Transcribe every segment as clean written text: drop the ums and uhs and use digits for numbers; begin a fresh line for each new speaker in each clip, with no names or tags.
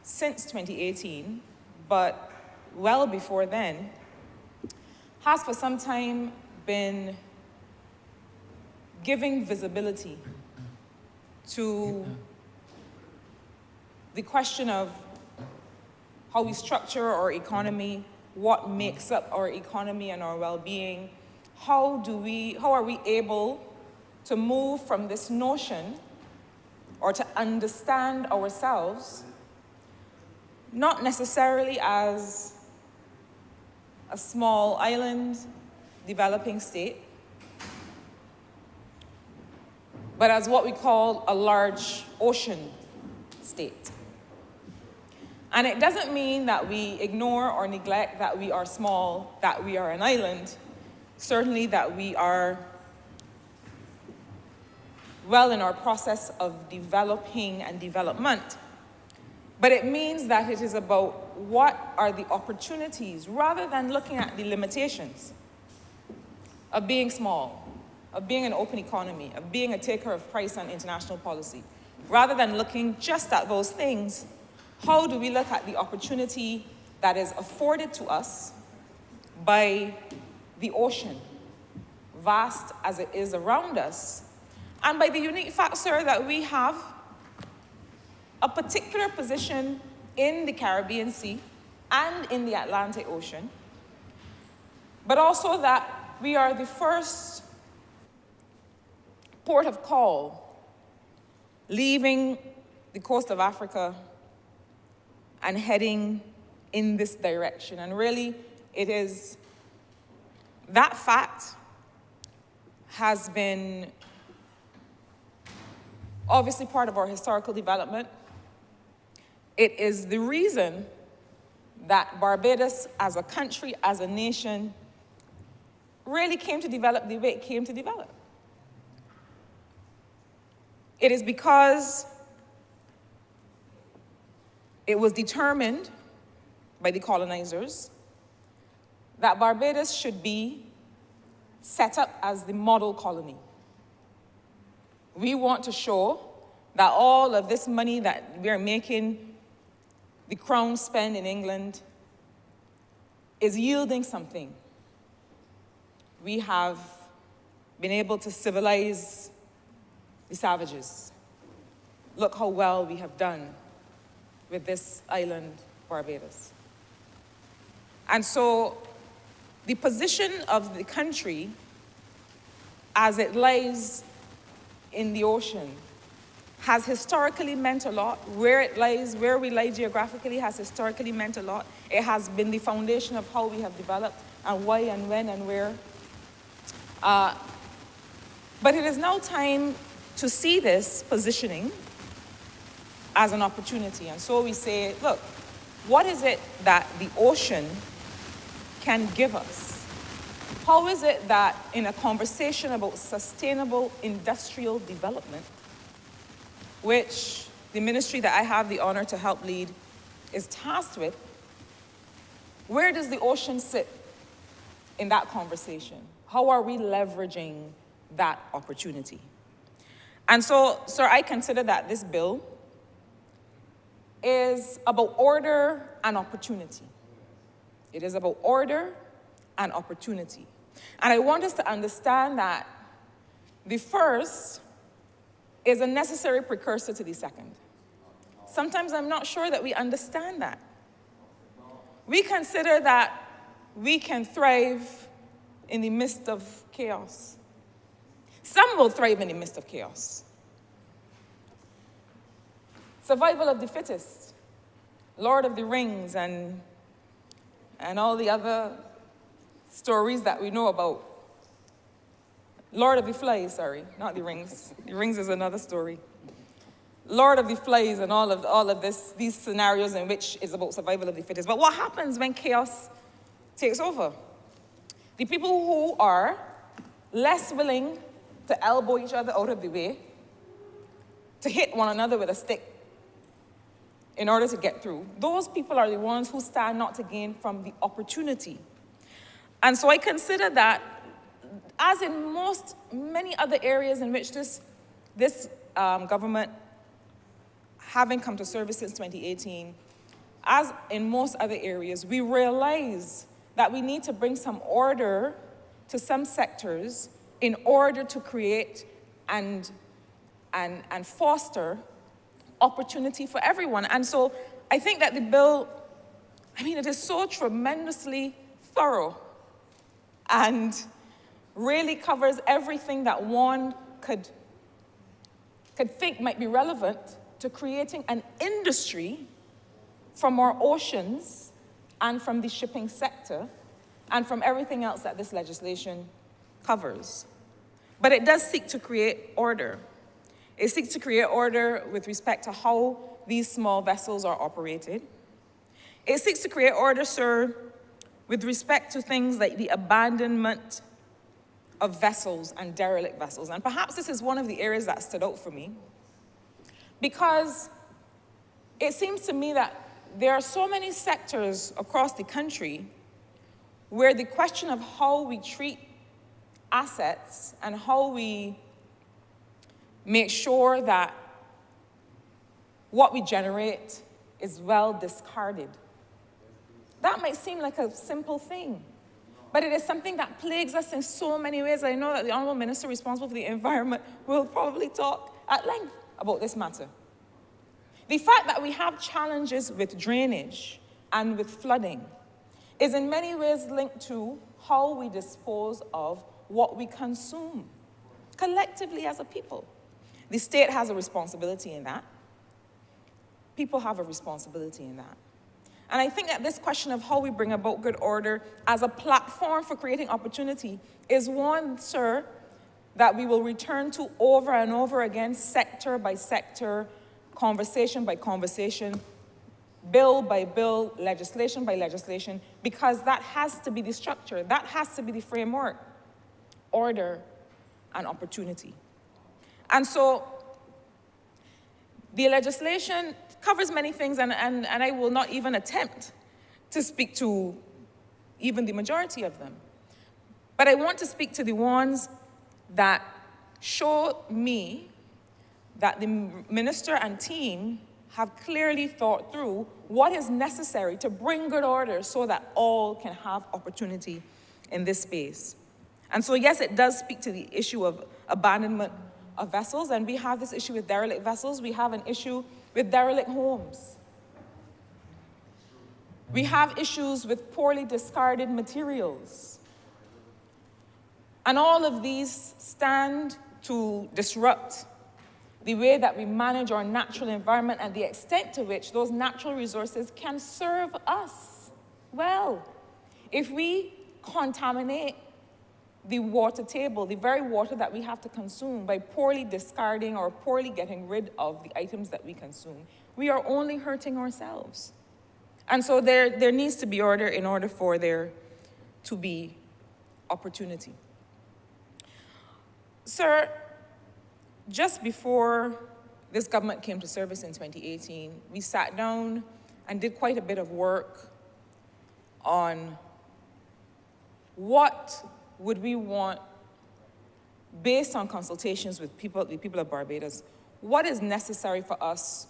since 2018, but well before then, has for some time been giving visibility to the question of how we structure our economy, what makes up our economy and our well-being, how are we able to move from this notion or to understand ourselves, not necessarily as a small island developing state, but as what we call a large ocean state. And it doesn't mean that we ignore or neglect that we are small, that we are an island, certainly that we are well in our process of developing and development. But it means that it is about what are the opportunities, rather than looking at the limitations of being small, of being an open economy, of being a taker of price and international policy. Rather than looking just at those things, how do we look at the opportunity that is afforded to us by the ocean, vast as it is around us, and by the unique factor that we have a particular position in the Caribbean Sea and in the Atlantic Ocean, but also that we are the first port of call leaving the coast of Africa and heading in this direction. And really, it is that fact has been obviously part of our historical development. It is the reason that Barbados as a country, as a nation, really came to develop the way it came to develop. It is because it was determined by the colonizers that Barbados should be set up as the model colony. We want to show that all of this money that we are making the Crown spend in England is yielding something. We have been able to civilize the savages. Look how well we have done with this island, Barbados. And so the position of the country as it lies in the ocean has historically meant a lot. Where it lies, where we lie geographically has historically meant a lot. It has been the foundation of how we have developed and why and when and where. But it is now time to see this positioning as an opportunity. And so we say, look, what is it that the ocean can give us? How is it that in a conversation about sustainable industrial development, which the ministry that I have the honor to help lead is tasked with, where does the ocean sit in that conversation? How are we leveraging that opportunity? And so, sir, I consider that this bill is about order and opportunity. It is about order and opportunity. And I want us to understand that the first is a necessary precursor to the second. Sometimes I'm not sure that we understand that. We consider that we can thrive in the midst of chaos. Some will thrive in the midst of chaos. Survival of the fittest, Lord of the Rings, and all the other stories that we know about. Lord of the Flies, sorry, not the Rings. The Rings is another story. Lord of the Flies and all of these scenarios in which it's about survival of the fittest. But what happens when chaos takes over? The people who are less willing to elbow each other out of the way, to hit one another with a stick in order to get through, those people are the ones who stand not to gain from the opportunity. And so I consider that, as in many other areas in which this government, having come to service since 2018, as in most other areas, we realize that we need to bring some order to some sectors in order to create and foster opportunity for everyone. And so I think that the bill, it is so tremendously thorough and really covers everything that one could think might be relevant to creating an industry from our oceans and from the shipping sector and from everything else that this legislation covers. But it does seek to create order. It seeks to create order with respect to how these small vessels are operated. It seeks to create order, sir, with respect to things like the abandonment of vessels and derelict vessels. And perhaps this is one of the areas that stood out for me, because it seems to me that there are so many sectors across the country where the question of how we treat assets and how we make sure that what we generate is well discarded. That might seem like a simple thing, but it is something that plagues us in so many ways. I know that the Honourable Minister responsible for the environment will probably talk at length about this matter. The fact that we have challenges with drainage and with flooding is in many ways linked to how we dispose of what we consume collectively as a people. The state has a responsibility in that. People have a responsibility in that. And I think that this question of how we bring about good order as a platform for creating opportunity is one, sir, that we will return to over and over again, sector by sector, conversation by conversation, bill by bill, legislation by legislation, because that has to be the structure, that has to be the framework, order and opportunity. And so the legislation covers many things, and I will not even attempt to speak to even the majority of them. But I want to speak to the ones that show me that the minister and team have clearly thought through what is necessary to bring good order so that all can have opportunity in this space. And so yes, it does speak to the issue of abandonment of vessels, and we have this issue with derelict vessels. We have an issue with derelict homes. We have issues with poorly discarded materials. And all of these stand to disrupt the way that we manage our natural environment and the extent to which those natural resources can serve us well. If we contaminate the water table, the very water that we have to consume, by poorly discarding or poorly getting rid of the items that we consume, we are only hurting ourselves. And so there needs to be order in order for there to be opportunity. Sir, just before this government came to service in 2018, we sat down and did quite a bit of work on what would we want, based on consultations with the people of Barbados, what is necessary for us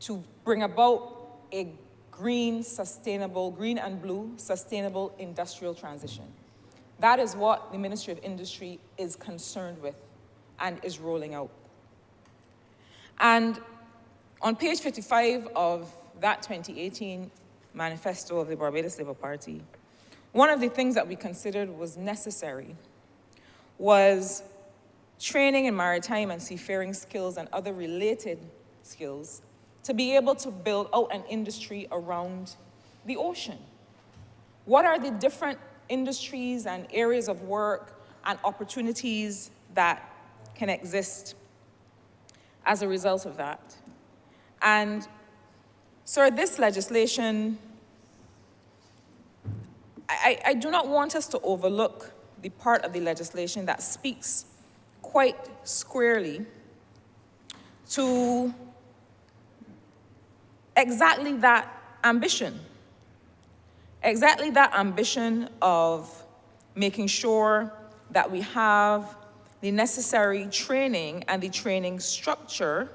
to bring about a green, sustainable, green and blue, sustainable industrial transition. That is what the Ministry of Industry is concerned with and is rolling out. And on page 55 of that 2018 manifesto of the Barbados Labour Party, one of the things that we considered was necessary was training in maritime and seafaring skills and other related skills to be able to build out an industry around the ocean. What are the different industries and areas of work and opportunities that can exist as a result of that? And so this legislation, I do not want us to overlook the part of the legislation that speaks quite squarely to exactly that ambition of making sure that we have the necessary training and the training structure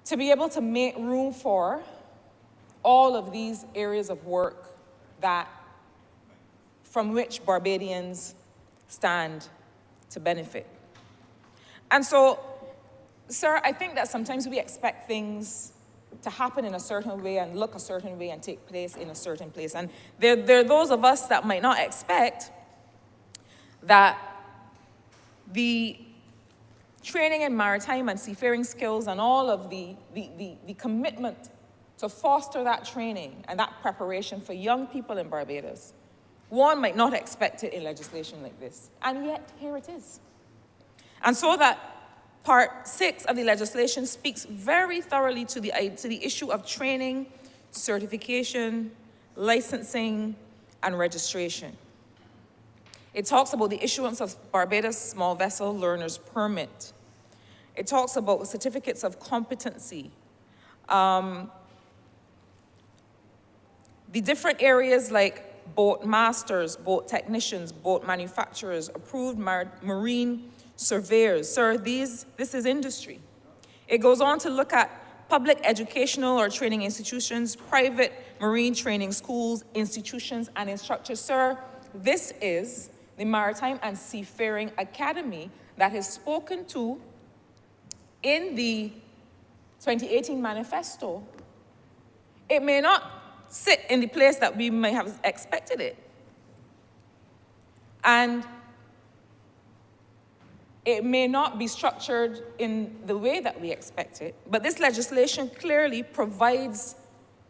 to be able to make room for all of these areas of work from which Barbadians stand to benefit. And so, sir, I think that sometimes we expect things to happen in a certain way and look a certain way and take place in a certain place. And there are those of us that might not expect that the training in maritime and seafaring skills and all of the commitment to foster that training and that preparation for young people in Barbados, one might not expect it in legislation like this. And yet, here it is. And so that Part 6 of the legislation speaks very thoroughly to the issue of training, certification, licensing, and registration. It talks about the issuance of Barbados Small Vessel Learner's Permit. It talks about certificates of competency. The different areas like boat masters, boat technicians, boat manufacturers, approved marine surveyors. Sir, this is industry. It goes on to look at public educational or training institutions, private marine training schools, institutions, and instructors. Sir, this is the Maritime and Seafaring Academy that is spoken to in the 2018 manifesto. It may not sit in the place that we may have expected it. And it may not be structured in the way that we expect it, but this legislation clearly provides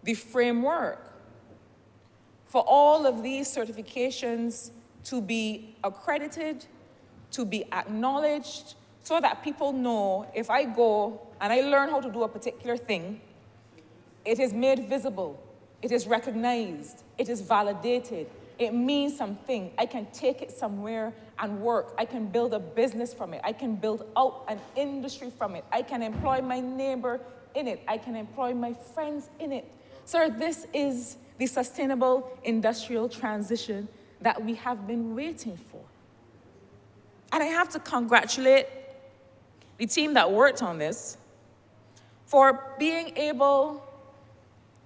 the framework for all of these certifications to be accredited, to be acknowledged, so that people know if I go and I learn how to do a particular thing, it is made visible, it is recognized, it is validated, it means something. I can take it somewhere and work. I can build a business from it. I can build out an industry from it. I can employ my neighbor in it. I can employ my friends in it. Sir, this is the sustainable industrial transition that we have been waiting for. And I have to congratulate the team that worked on this for being able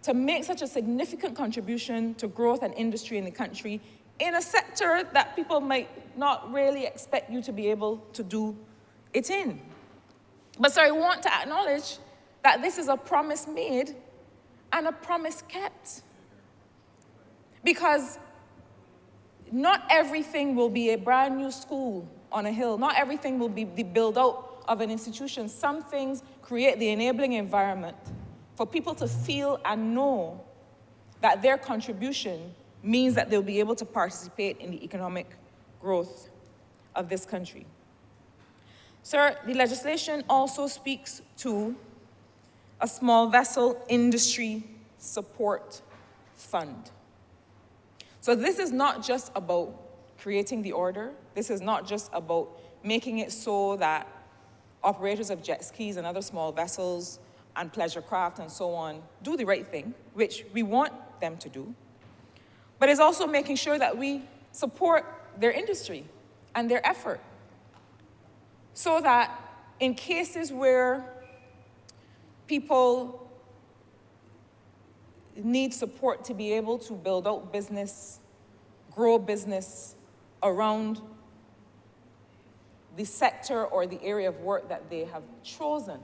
to make such a significant contribution to growth and industry in the country in a sector that people might not really expect you to be able to do it in. But sir, I want to acknowledge that this is a promise made and a promise kept. Because not everything will be a brand new school on a hill. Not everything will be the build-out of an institution. Some things create the enabling environment for people to feel and know that their contribution means that they'll be able to participate in the economic growth of this country. Sir, the legislation also speaks to a small vessel industry support fund. So this is not just about creating the order. This is not just about making it so that operators of jet skis and other small vessels and pleasure craft and so on do the right thing, which we want them to do. But it's also making sure that we support their industry and their effort so that in cases where people need support to be able to build out business, grow business around the sector or the area of work that they have chosen,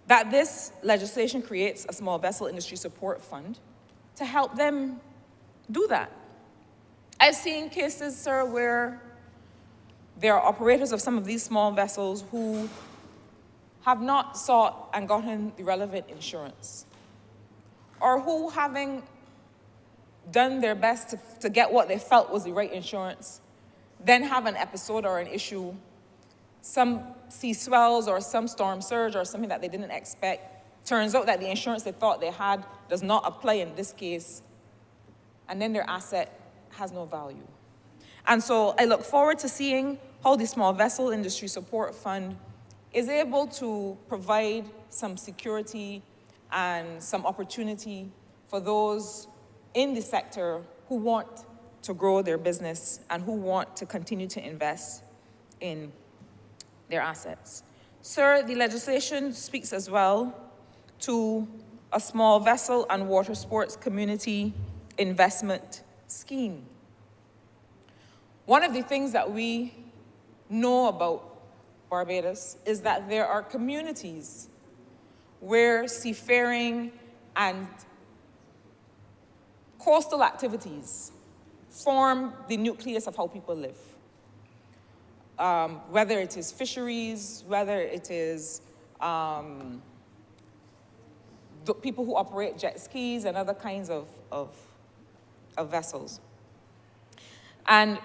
that this legislation creates a small vessel industry support fund to help them do that. I've seen cases, sir, where there are operators of some of these small vessels who have not sought and gotten the relevant insurance, or who, having done their best to get what they felt was the right insurance, then have an episode or an issue, some sea swells or some storm surge or something that they didn't expect. Turns out that the insurance they thought they had does not apply in this case, and then their asset has no value. And so I look forward to seeing how the Small Vessel Industry Support Fund is able to provide some security and some opportunity for those in the sector who want to grow their business and who want to continue to invest in their assets. Sir, the legislation speaks as well to a small vessel and water sports community investment scheme. One of the things that we know about Barbados is that there are communities where seafaring and coastal activities form the nucleus of how people live. Whether it is fisheries, whether it is the people who operate jet skis and other kinds of vessels. And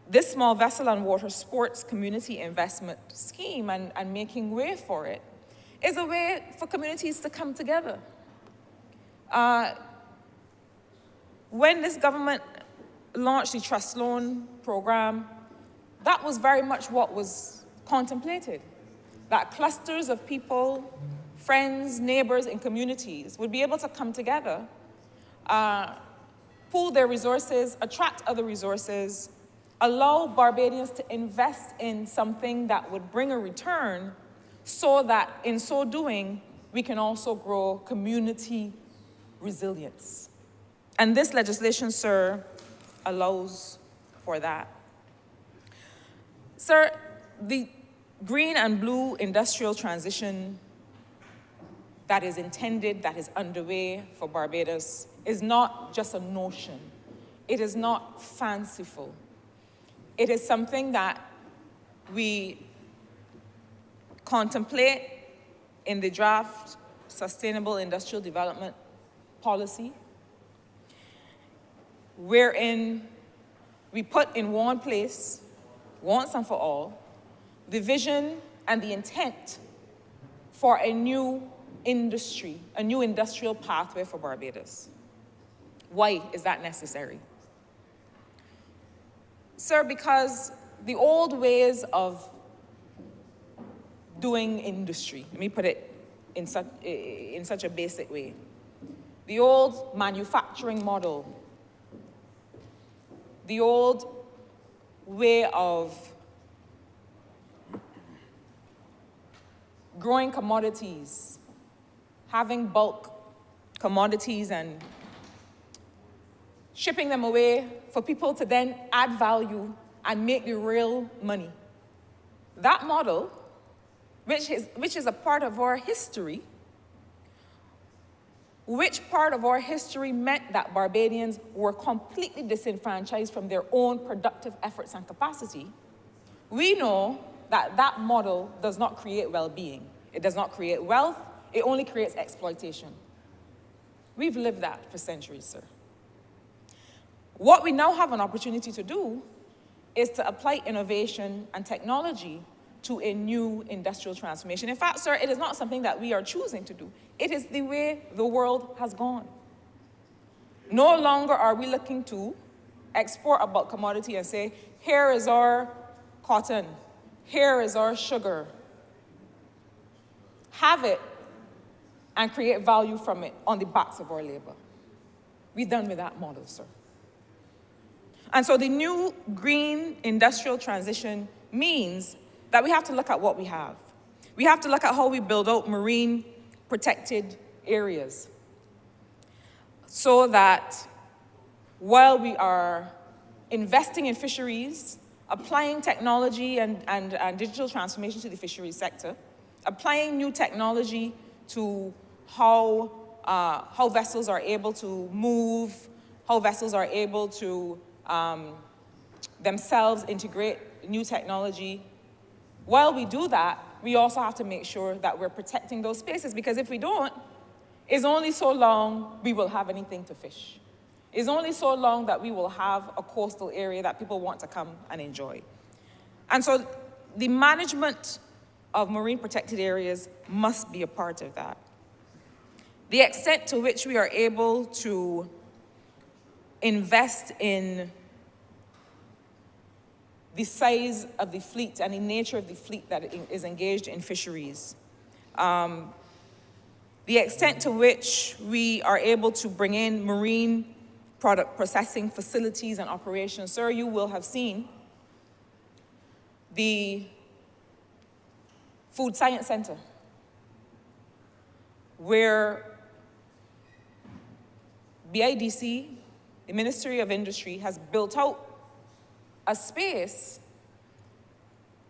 this small vessel and water sports community investment scheme and making way for it is a way for communities to come together. When this government launched the trust loan program, that was very much what was contemplated, that clusters of people, friends, neighbors, and communities would be able to come together, pool their resources, attract other resources, allow Barbadians to invest in something that would bring a return so that in so doing, we can also grow community resilience. And this legislation, sir, allows for that. Sir, the green and blue industrial transition that is intended, that is underway for Barbados is not just a notion. It is not fanciful. It is something that we contemplate in the draft Sustainable Industrial Development Policy, wherein we put in one place, once and for all, the vision and the intent for a new industry, a new industrial pathway for Barbados. Why is that necessary? Sir, because the old ways of doing industry, let me put it in such a basic way, the old manufacturing model, the old way of growing commodities, having bulk commodities and shipping them away for people to then add value and make the real money. That model, which is a part of our history, which part of our history meant that Barbadians were completely disenfranchised from their own productive efforts and capacity, we know that that model does not create well-being. It does not create wealth. It only creates exploitation. We've lived that for centuries, sir. What we now have an opportunity to do is to apply innovation and technology to a new industrial transformation. In fact, sir, it is not something that we are choosing to do. It is the way the world has gone. No longer are we looking to export a bulk commodity and say, here is our cotton, here is our sugar. Have it and create value from it on the backs of our labor. We're done with that model, sir. And so the new green industrial transition means that we have to look at what we have. We have to look at how we build out marine protected areas so that while we are investing in fisheries, applying technology and digital transformation to the fisheries sector, applying new technology to how vessels are able to move, how vessels are able to themselves integrate new technology. While we do that, we also have to make sure that we're protecting those spaces, because if we don't, it's only so long we will have anything to fish. It's only so long that we will have a coastal area that people want to come and enjoy. And so the management of marine protected areas must be a part of that. The extent to which we are able to invest in the size of the fleet and the nature of the fleet that is engaged in fisheries. The extent to which we are able to bring in marine product processing facilities and operations. Sir, you will have seen the Food Science Center, where BIDC, the Ministry of Industry, has built out a space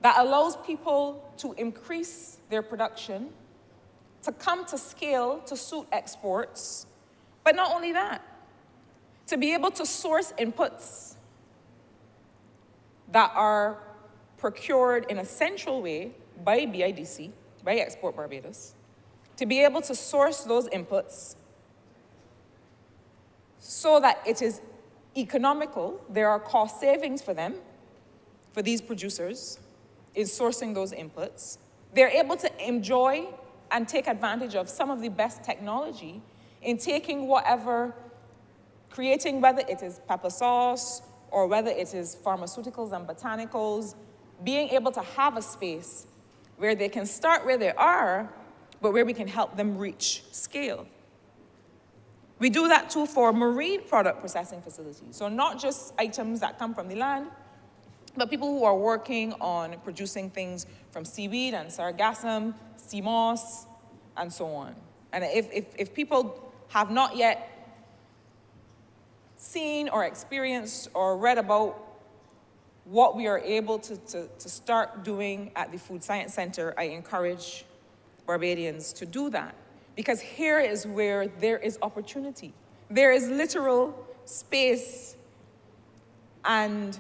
that allows people to increase their production, to come to scale to suit exports, but not only that, to be able to source inputs that are procured in a central way by BIDC, by Export Barbados, to be able to source those inputs so that it is economical, there are cost savings for them, for these producers, in sourcing those inputs. They're able to enjoy and take advantage of some of the best technology in taking whatever, creating whether it is pepper sauce or whether it is pharmaceuticals and botanicals, being able to have a space where they can start where they are, but where we can help them reach scale. We do that too for marine product processing facilities. So not just items that come from the land, but people who are working on producing things from seaweed and sargassum, sea moss, and so on. And if people have not yet seen or experienced or read about what we are able to start doing at the Food Science Center, I encourage Barbadians to do that. Because here is where there is opportunity. There is literal space and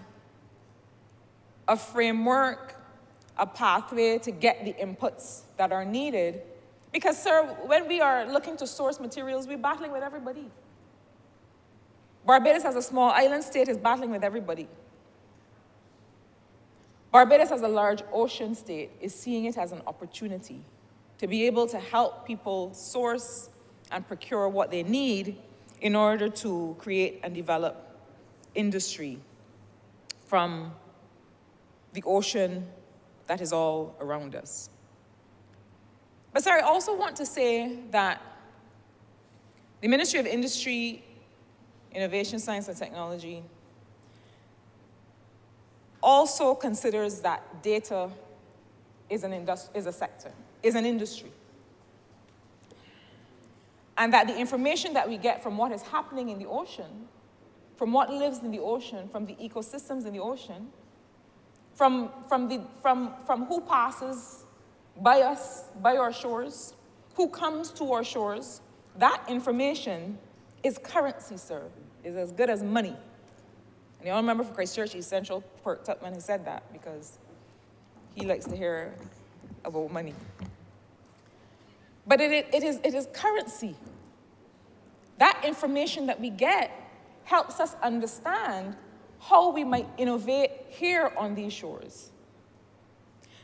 a framework, a pathway to get the inputs that are needed. Because, sir, when we are looking to source materials, we're battling with everybody. Barbados as a small island state is battling with everybody. Barbados as a large ocean state is seeing it as an opportunity to be able to help people source and procure what they need in order to create and develop industry from the ocean that is all around us. But sir, I also want to say that the Ministry of Industry, Innovation, Science and Technology also considers that data is an industry. And that the information that we get from what is happening in the ocean, from what lives in the ocean, from the ecosystems in the ocean, from who passes by us, by our shores, who comes to our shores, that information is currency, sir, is as good as money. And you all remember for Christchurch East Central, Perk Tupman has said that because he likes to hear about money. But it is currency. That information that we get helps us understand how we might innovate here on these shores.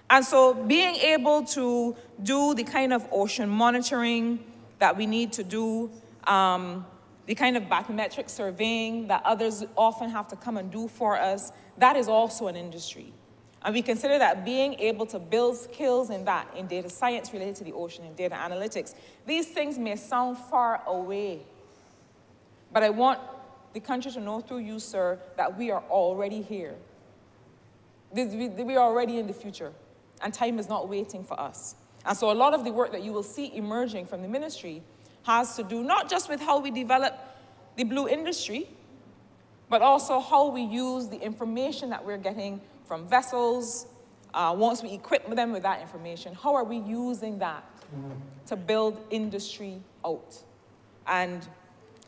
And so being able to do the kind of ocean monitoring that we need to do, the kind of bathymetric surveying that others often have to come and do for us, that is also an industry. And we consider that being able to build skills in that, in data science related to the ocean, in data analytics, these things may sound far away. But I want the country to know through you, sir, that we are already here. We are already in the future, and time is not waiting for us. And so a lot of the work that you will see emerging from the ministry has to do not just with how we develop the blue industry, but also how we use the information that we're getting from vessels. Once we equip them with that information, how are we using that to build industry out? And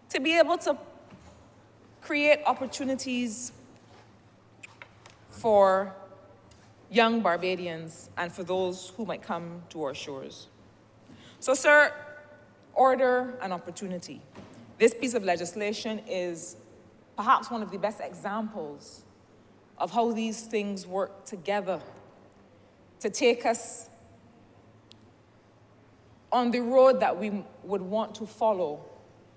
to be able to create opportunities for young Barbadians and for those who might come to our shores. So, sir, order and opportunity. This piece of legislation is perhaps one of the best examples of how these things work together to take us on the road that we would want to follow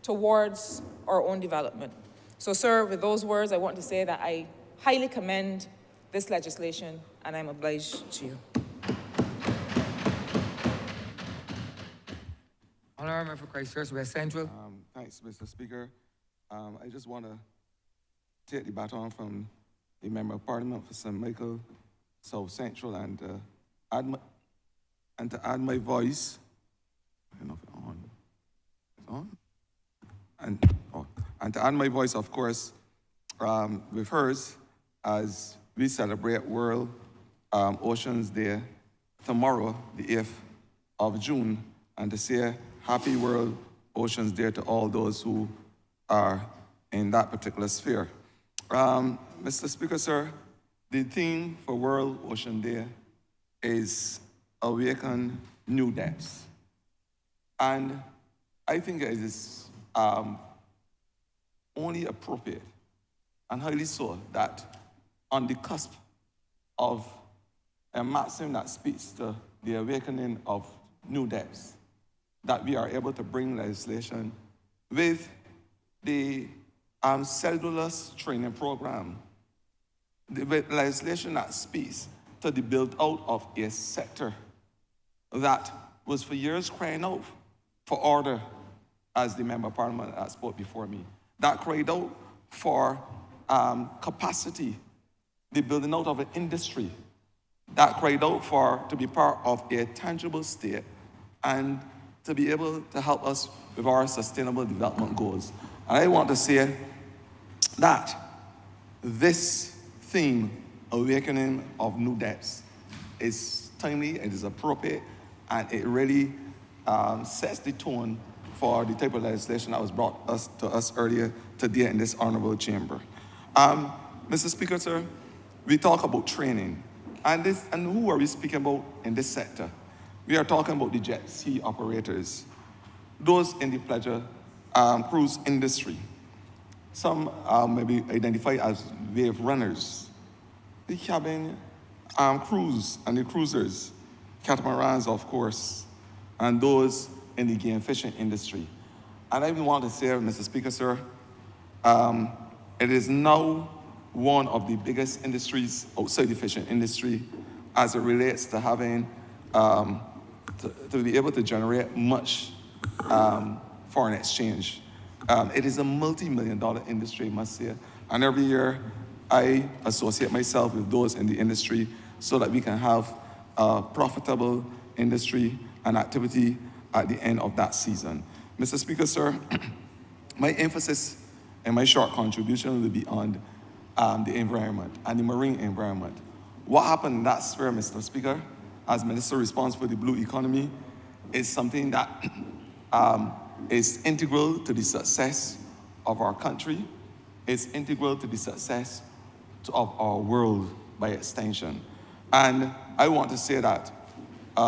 towards our own development. So, sir, with those words, I want to say that I highly commend this legislation, and I'm obliged to you.
Honourable for Christchurch West Central.
Thanks, Mr. Speaker. I just want to take the baton from the Member of Parliament for St. Michael, South Central, and to add my voice. I don't know if it's on. It's on? And, oh. to add my voice, of course, with hers as we celebrate World Oceans Day tomorrow, the 8th of June, and to say Happy World Oceans Day to all those who are in that particular sphere. Mr. Speaker, sir, the theme for World Ocean Day is Awaken New Depths. And I think it is only appropriate and highly so that on the cusp of a maxim that speaks to the awakening of new depths, that we are able to bring legislation with the cellulose training program, with legislation that speaks to the build out of a sector that was for years crying out for order, as the Member of Parliament that spoke before me, that cried out for capacity, the building out of an industry, that cried out for to be part of a tangible state and to be able to help us with our sustainable development goals. And I want to say that this theme, Awakening of New Depths, is timely, it is appropriate, and it really sets the tone for the type of legislation that was brought to us earlier today in this honorable chamber. Mr. Speaker, sir, we talk about training, and who are we speaking about in this sector? We are talking about the jet ski operators, those in the pleasure cruise industry. Some may be identified as wave runners, the cabin crews and the cruisers, catamarans, of course, and those in the game fishing industry. And I even want to say, Mr. Speaker, sir, it is now one of the biggest industries outside the fishing industry as it relates to having, to be able to generate much foreign exchange. It is a multi-million-dollar industry, I must say, and every year I associate myself with those in the industry so that we can have a profitable industry and activity at the end of that season. Mr. Speaker, sir, my emphasis and my short contribution will be on the environment and the marine environment. What happened in that sphere, Mr. Speaker, as Minister responsible for the blue economy, is something that is integral to the success of our country. It's integral to the success of our world by extension. And I want to say that 2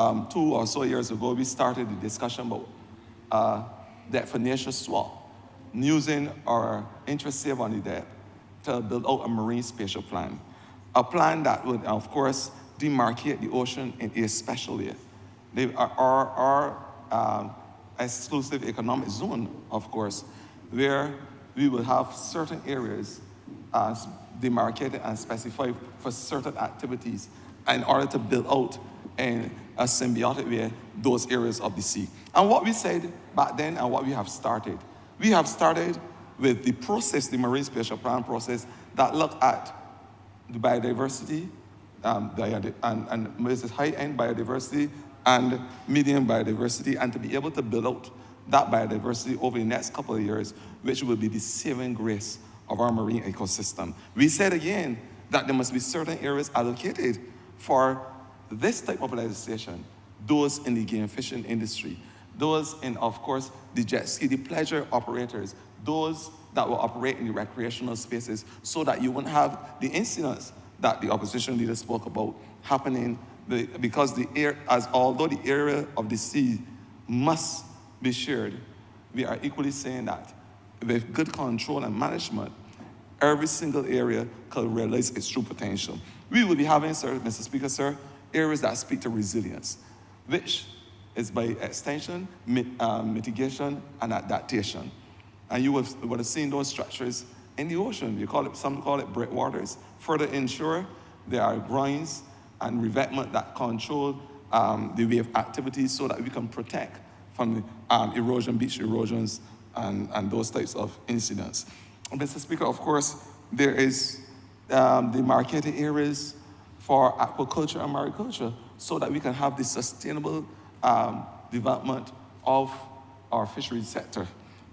or so years ago, we started the discussion about debt financial swap, using our interest saved on the debt to build out a marine spatial plan. A plan that would, of course, demarcate the ocean in a special way. Our exclusive economic zone, of course, where we will have certain areas demarcated and specified for certain activities in order to build out in a symbiotic way those areas of the sea. And what we said back then and what we have started with the process, the Marine Spatial Plan process, that looked at the biodiversity, and this is high-end biodiversity and medium biodiversity, and to be able to build out that biodiversity over the next couple of years, which will be the saving grace of our marine ecosystem. We said again that there must be certain areas allocated for this type of legislation, those in the game fishing industry, those in, of course, the jet ski, the pleasure operators, those that will operate in the recreational spaces, so that you won't have the incidents that the opposition leader spoke about happening, because although the area of the sea must be shared, we are equally saying that with good control and management, every single area can realize its true potential. We will be having, sir, Mr. Speaker, sir, areas that speak to resilience, which is by extension, mitigation, and adaptation. And you would have seen those structures in the ocean. Some call it breakwaters. Further inshore, there are groins and revetment that control the wave activities so that we can protect from erosion, beach erosions, and those types of incidents. Mr. Speaker, of course, there is the marketed areas for aquaculture and mariculture so that we can have the sustainable development of our fisheries sector.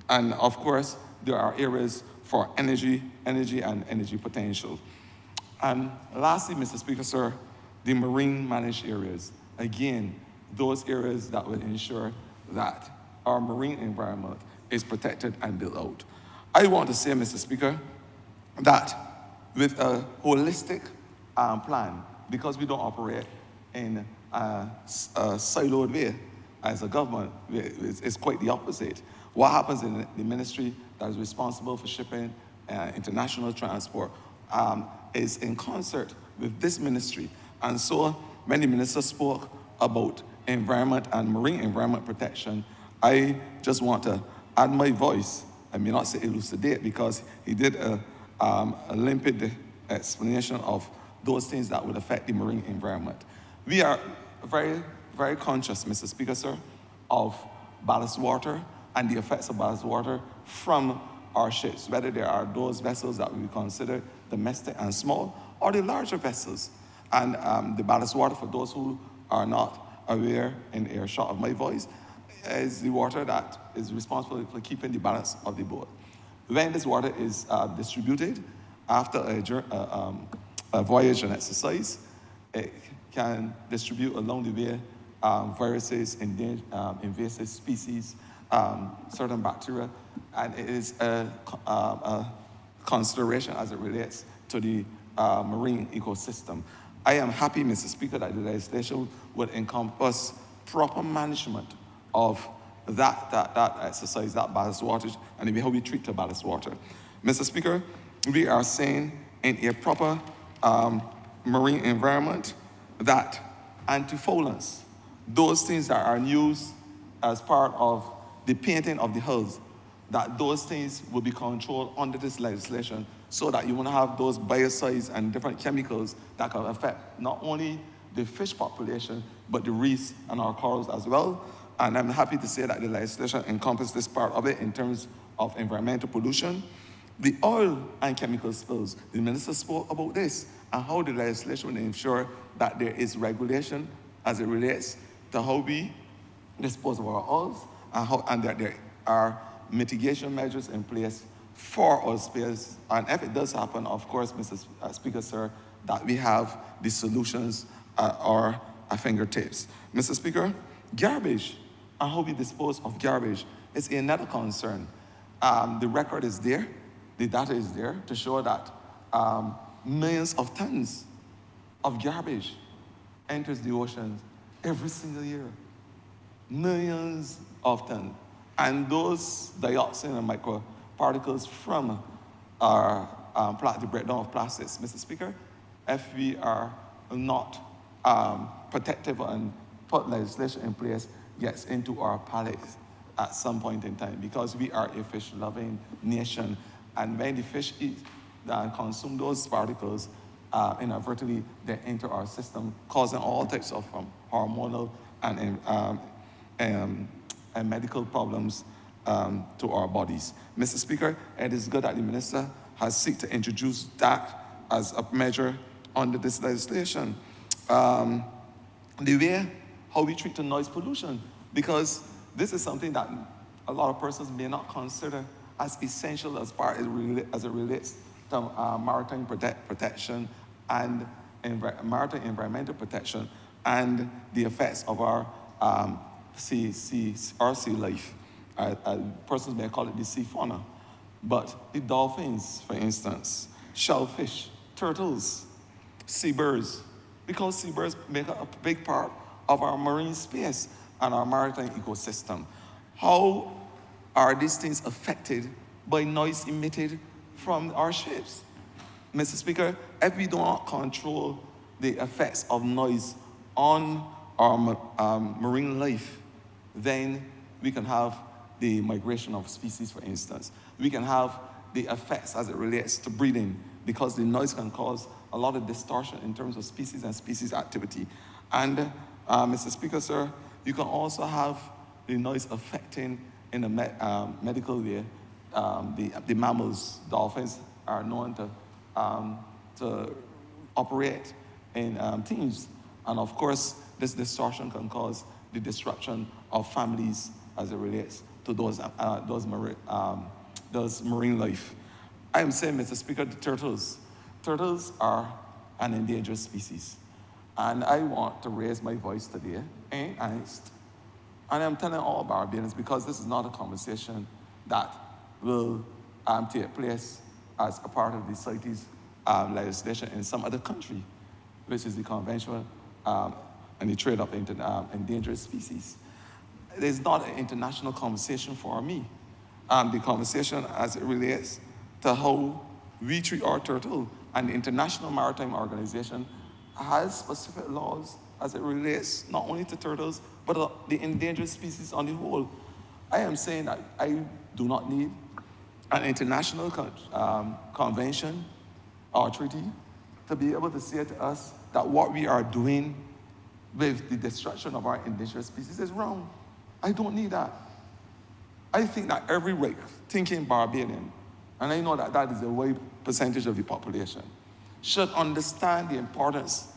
And of course, there are areas for energy and energy potential. And lastly, Mr. Speaker, sir, the marine managed areas. Again, those areas that will ensure that our marine environment is protected and built out. I want to say, Mr. Speaker, that with a holistic plan, because we don't operate in a siloed way as a government, it's quite the opposite. What happens in the ministry that is responsible for shipping, international transport, is in concert with this ministry. And so many ministers spoke about environment and marine environment protection. I just want to add my voice. I may not say elucidate, because he did a limpid explanation of those things that would affect the marine environment. We are very, very conscious, Mr. Speaker, sir, of ballast water and the effects of ballast water from our ships, whether there are those vessels that we consider domestic and small, or the larger vessels. And the ballast water, for those who are not aware in earshot of my voice, is the water that is responsible for keeping the balance of the boat. When this water is distributed after a voyage and exercise, it can distribute along the way viruses, invasive species, certain bacteria, and it is a consideration as it relates to the marine ecosystem. I am happy, Mr. Speaker, that the legislation would encompass proper management of that exercise, that ballast water, and how we treat the ballast water. Mr. Speaker, we are saying in a proper marine environment that antifoulants, those things that are used as part of the painting of the hulls, that those things will be controlled under this legislation, so that you won't have those biocides and different chemicals that can affect not only the fish population, but the reefs and our corals as well. And I'm happy to say that the legislation encompasses this part of it in terms of environmental pollution. The oil and chemical spills, the minister spoke about this and how the legislation will ensure that there is regulation as it relates to how we dispose of our oils, and that there are mitigation measures in place for oil spills. And if it does happen, of course, Mr. Speaker, sir, that we have the solutions at our fingertips. Mr. Speaker, garbage and how we dispose of garbage is another concern. The record is there, the data is there to show that millions of tons of garbage enters the oceans every single year. Millions of tons. And those dioxin and microparticles from our the breakdown of plastics, Mr. Speaker, if we are not protective and put legislation in place, gets into our palates at some point in time, because we are a fish-loving nation. And when the fish eat and consume those particles, inadvertently they enter our system, causing all types of hormonal and medical problems to our bodies. Mr. Speaker, it is good that the minister has sought to introduce that as a measure under this legislation. The way how we treat the noise pollution, because this is something that a lot of persons may not consider as essential as it relates to maritime protection and maritime environmental protection and the effects of our sea life. Persons may call it the sea fauna, but the dolphins, for instance, shellfish, turtles, seabirds, because seabirds make a big part of our marine space and our maritime ecosystem. How are these things affected by noise emitted from our ships? Mr. Speaker, if we do not control the effects of noise on our marine life, then we can have the migration of species, for instance. We can have the effects as it relates to breeding, because the noise can cause a lot of distortion in terms of species and species activity. And Mr. Speaker, sir, you can also have the noise affecting in a medical way. The mammals, dolphins, are known to operate in teams. And of course, this distortion can cause the disruption of families as it relates to those does marine life. I am saying, Mr. Speaker, the turtles are an endangered species. And I want to raise my voice today, in earnest. And I'm telling all Barbadians, because this is not a conversation that will take place as a part of the CITES legislation in some other country, which is the Convention and the Trade of Endangered Species. It is not an international conversation for me. The conversation as it relates to how we treat our turtle, and the International Maritime Organization has specific laws as it relates not only to turtles, but the endangered species on the whole. I am saying that I do not need an international convention or treaty to be able to say to us that what we are doing with the destruction of our endangered species is wrong. I don't need that. I think that every right-thinking Barbadian, and I know that that is a wide percentage of the population, should understand the importance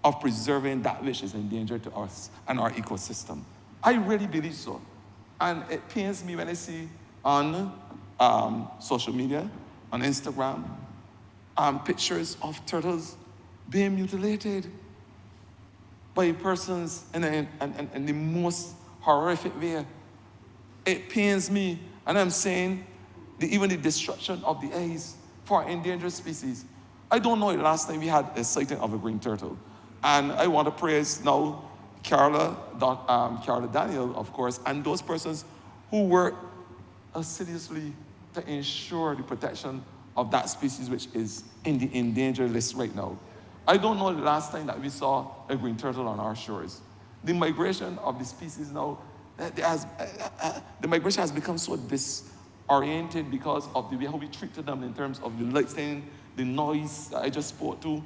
of preserving that which is endangered to us and our ecosystem. I really believe so. And it pains me when I see on social media, on Instagram, pictures of turtles being mutilated by persons in the most horrific way. It pains me, and I'm saying even the destruction of the eyes for endangered species. I don't know the last time we had a sighting of a green turtle. And I want to praise now Carla Daniel, of course, and those persons who work assiduously to ensure the protection of that species which is in the endangered list right now. I don't know the last time that we saw a green turtle on our shores. The migration of the species now, the migration has become so disoriented because of the way how we treated them in terms of the lighting, the noise that I just spoke to,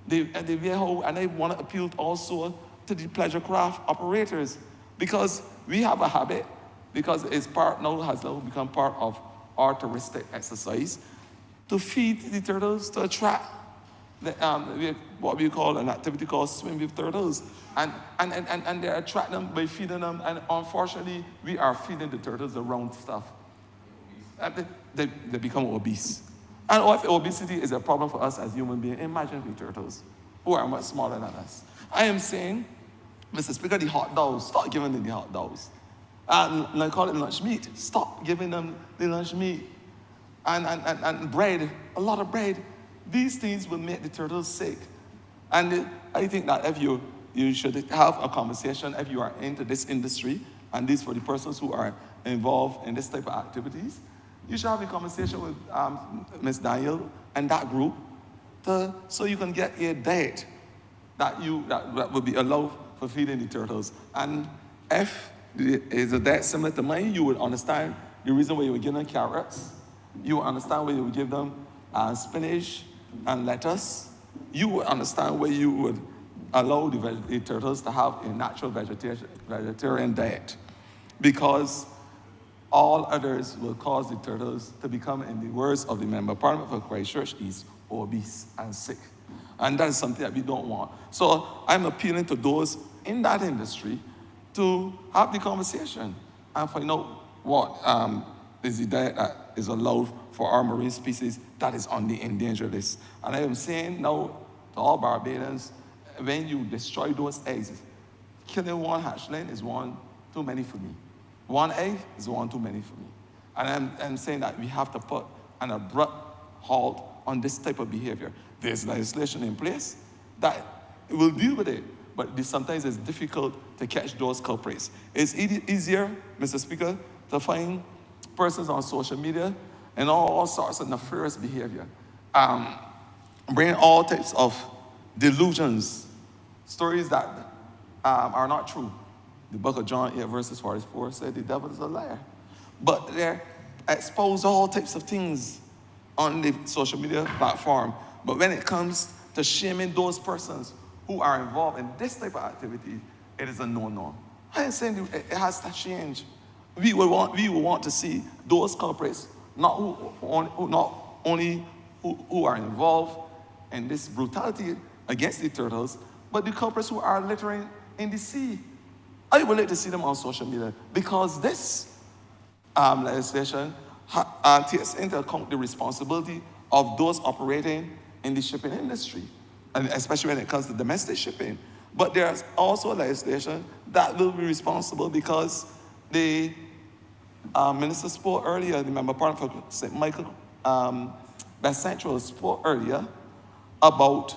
the way how, and I want to appeal also to the pleasure craft operators, because we have a habit, because it's has now become part of our touristic exercise, to feed the turtles to attract what we call an activity called swim with turtles. And they attract them by feeding them, and unfortunately, we are feeding the turtles the wrong stuff. They become obese. And if obesity is a problem for us as human beings, imagine the turtles, who are much smaller than us. I am saying, Mr. Speaker, the hot dogs, stop giving them the hot dogs. And I call it lunch meat. Stop giving them the lunch meat. And bread, a lot of bread. These things will make the turtles sick. And I think that if you should have a conversation, if you are into this industry, and this for the persons who are involved in this type of activities, you should have a conversation with Ms. Daniel and that group so you can get a diet that will be allowed for feeding the turtles. And if it's a diet similar to mine, you would understand the reason why you would give them carrots. You would understand why you would give them spinach and lettuce. You would understand why you would allow the turtles to have a natural vegetarian diet. Because all others will cause the turtles to become, in the words of the Member of Parliament for Christchurch, is obese and sick. And that is something that we don't want. So I'm appealing to those in that industry to have the conversation and find out what is the diet that is allowed for our marine species that is on the endangered list. And I am saying now to all Barbadians, when you destroy those eggs, killing one hatchling is one too many for me. One egg is one too many for me. And I'm saying that we have to put an abrupt halt on this type of behavior. There's legislation in place that will deal with it, but sometimes it's difficult to catch those culprits. It's easier, Mr. Speaker, to find persons on social media and all sorts of nefarious behavior, bringing all types of delusions, stories that are not true. The book of John 8 verses 44 said the devil is a liar. But they expose all types of things on the social media platform. But when it comes to shaming those persons who are involved in this type of activity, it is a no-no. I am saying it has to change. We will want to see those culprits, not only who are involved in this brutality against the turtles, but the culprits who are littering in the sea. I would like to see them on social media, because this legislation takes into account the responsibility of those operating in the shipping industry, and especially when it comes to domestic shipping. But there's also legislation that will be responsible because the Minister spoke earlier, the member part for St. Michael West Central spoke earlier about,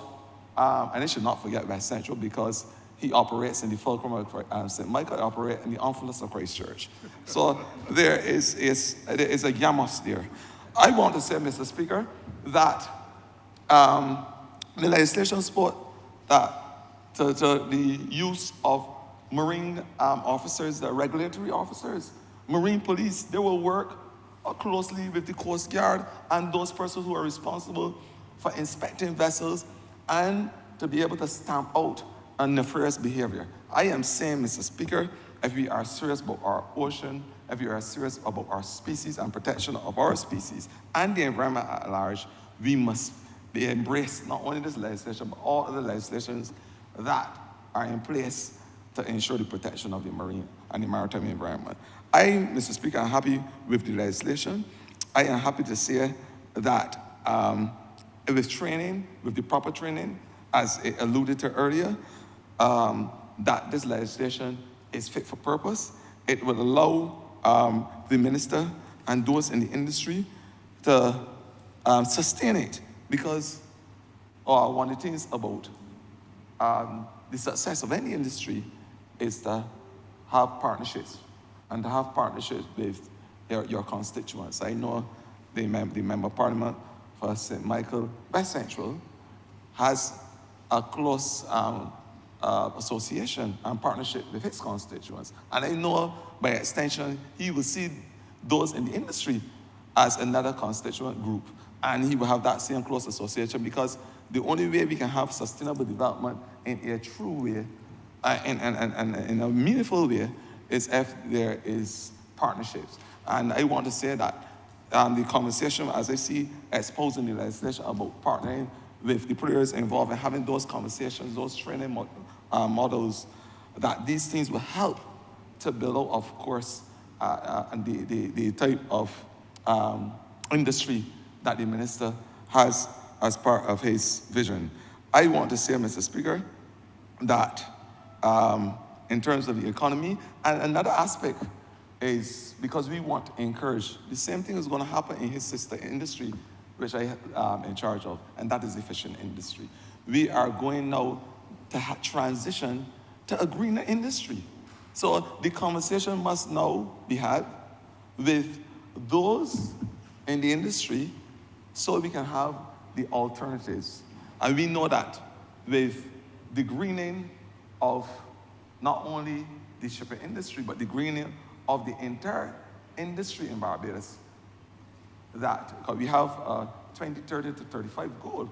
and I should not forget West Central because he operates in the Fulcrum of St. Michael, operates in the Enforcement of Christ Church. So there is a yamos there. I want to say, Mr. Speaker, that the legislation spoke that to the use of marine officers, the regulatory officers, marine police, they will work closely with the Coast Guard and those persons who are responsible for inspecting vessels and to be able to stamp out nefarious behavior. I am saying, Mr. Speaker, if we are serious about our ocean, if we are serious about our species and protection of our species and the environment at large, we must embrace not only this legislation, but all other legislations that are in place to ensure the protection of the marine and the maritime environment. I, Mr. Speaker, am happy with the legislation. I am happy to say that with training, with the proper training, as it alluded to earlier, that this legislation is fit for purpose. It will allow the minister and those in the industry to sustain it, because one of the things about the success of any industry is to have partnerships and to have partnerships with your constituents. I know the member of parliament for St. Michael West Central has a close association and partnership with his constituents. And I know by extension, he will see those in the industry as another constituent group. And he will have that same close association, because the only way we can have sustainable development in a true way, and in a meaningful way, is if there is partnerships. And I want to say that the conversation, as I see exposed in the legislation about partnering with the players involved and having those conversations, those training models, that these things will help to build out, of course, the type of industry that the minister has as part of his vision. I want to say, Mr. Speaker, that in terms of the economy, and another aspect is because we want to encourage, the same thing is going to happen in his sister industry, which I am in charge of, and that is the fishing industry. We are going now to transition to a greener industry. So the conversation must now be had with those in the industry so we can have the alternatives. And we know that with the greening of not only the shipping industry, but the greening of the entire industry in Barbados, that we have a 2030 to 35 goal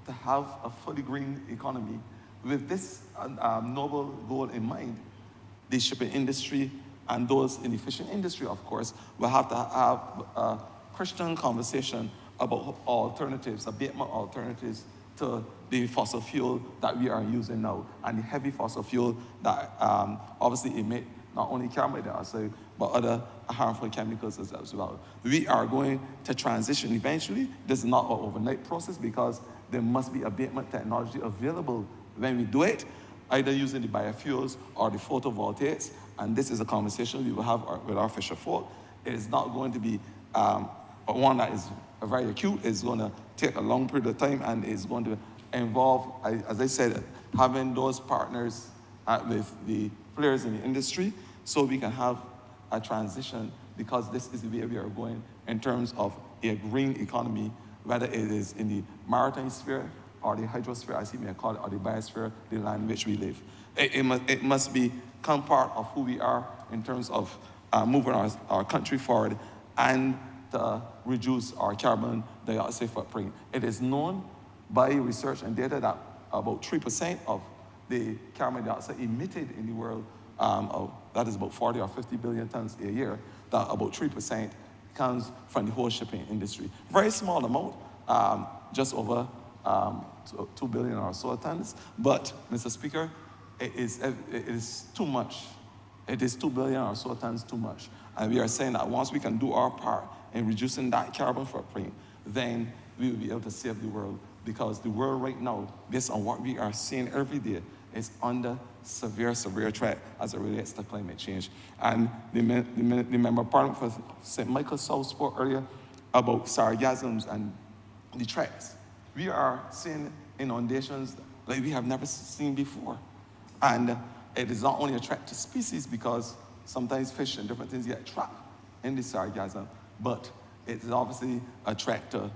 to have a fully green economy. With this noble goal in mind, the shipping industry and those in the fishing industry, of course, will have to have a Christian conversation about alternatives, abatement alternatives to the fossil fuel that we are using now, and the heavy fossil fuel that obviously emit not only carbon dioxide, but other harmful chemicals as well. We are going to transition eventually. This is not an overnight process, because there must be abatement technology available when we do it, either using the biofuels or the photovoltaics. And this is a conversation we will have with our fisher folk. It is not going to be one that is very acute. It's going to take a long period of time, and it's going to involve, as I said, having those partners with the players in the industry so we can have a transition, because this is the way we are going in terms of a green economy, whether it is in the maritime sphere or the hydrosphere, as you may call it, or the biosphere, the land in which we live. It must become part of who we are in terms of moving our country forward and to reduce our carbon dioxide footprint. It is known by research and data that about 3% of the carbon dioxide emitted in the world, that is about 40 or 50 billion tons a year, that about 3% comes from the whole shipping industry. Very small amount, just over 2 billion or so tons, but, Mr. Speaker, it is too much. It is 2 billion or so tons too much. And we are saying that once we can do our part in reducing that carbon footprint, then we will be able to save the world. Because the world right now, based on what we are seeing every day, is under severe threat as it relates to climate change. And the Member of Parliament for St. Michael South spoke earlier about sargassums and the threats. We are seeing inundations like we have never seen before. And it is not only a threat to species because sometimes fish and different things get trapped in the sargassum, but it is obviously a threat to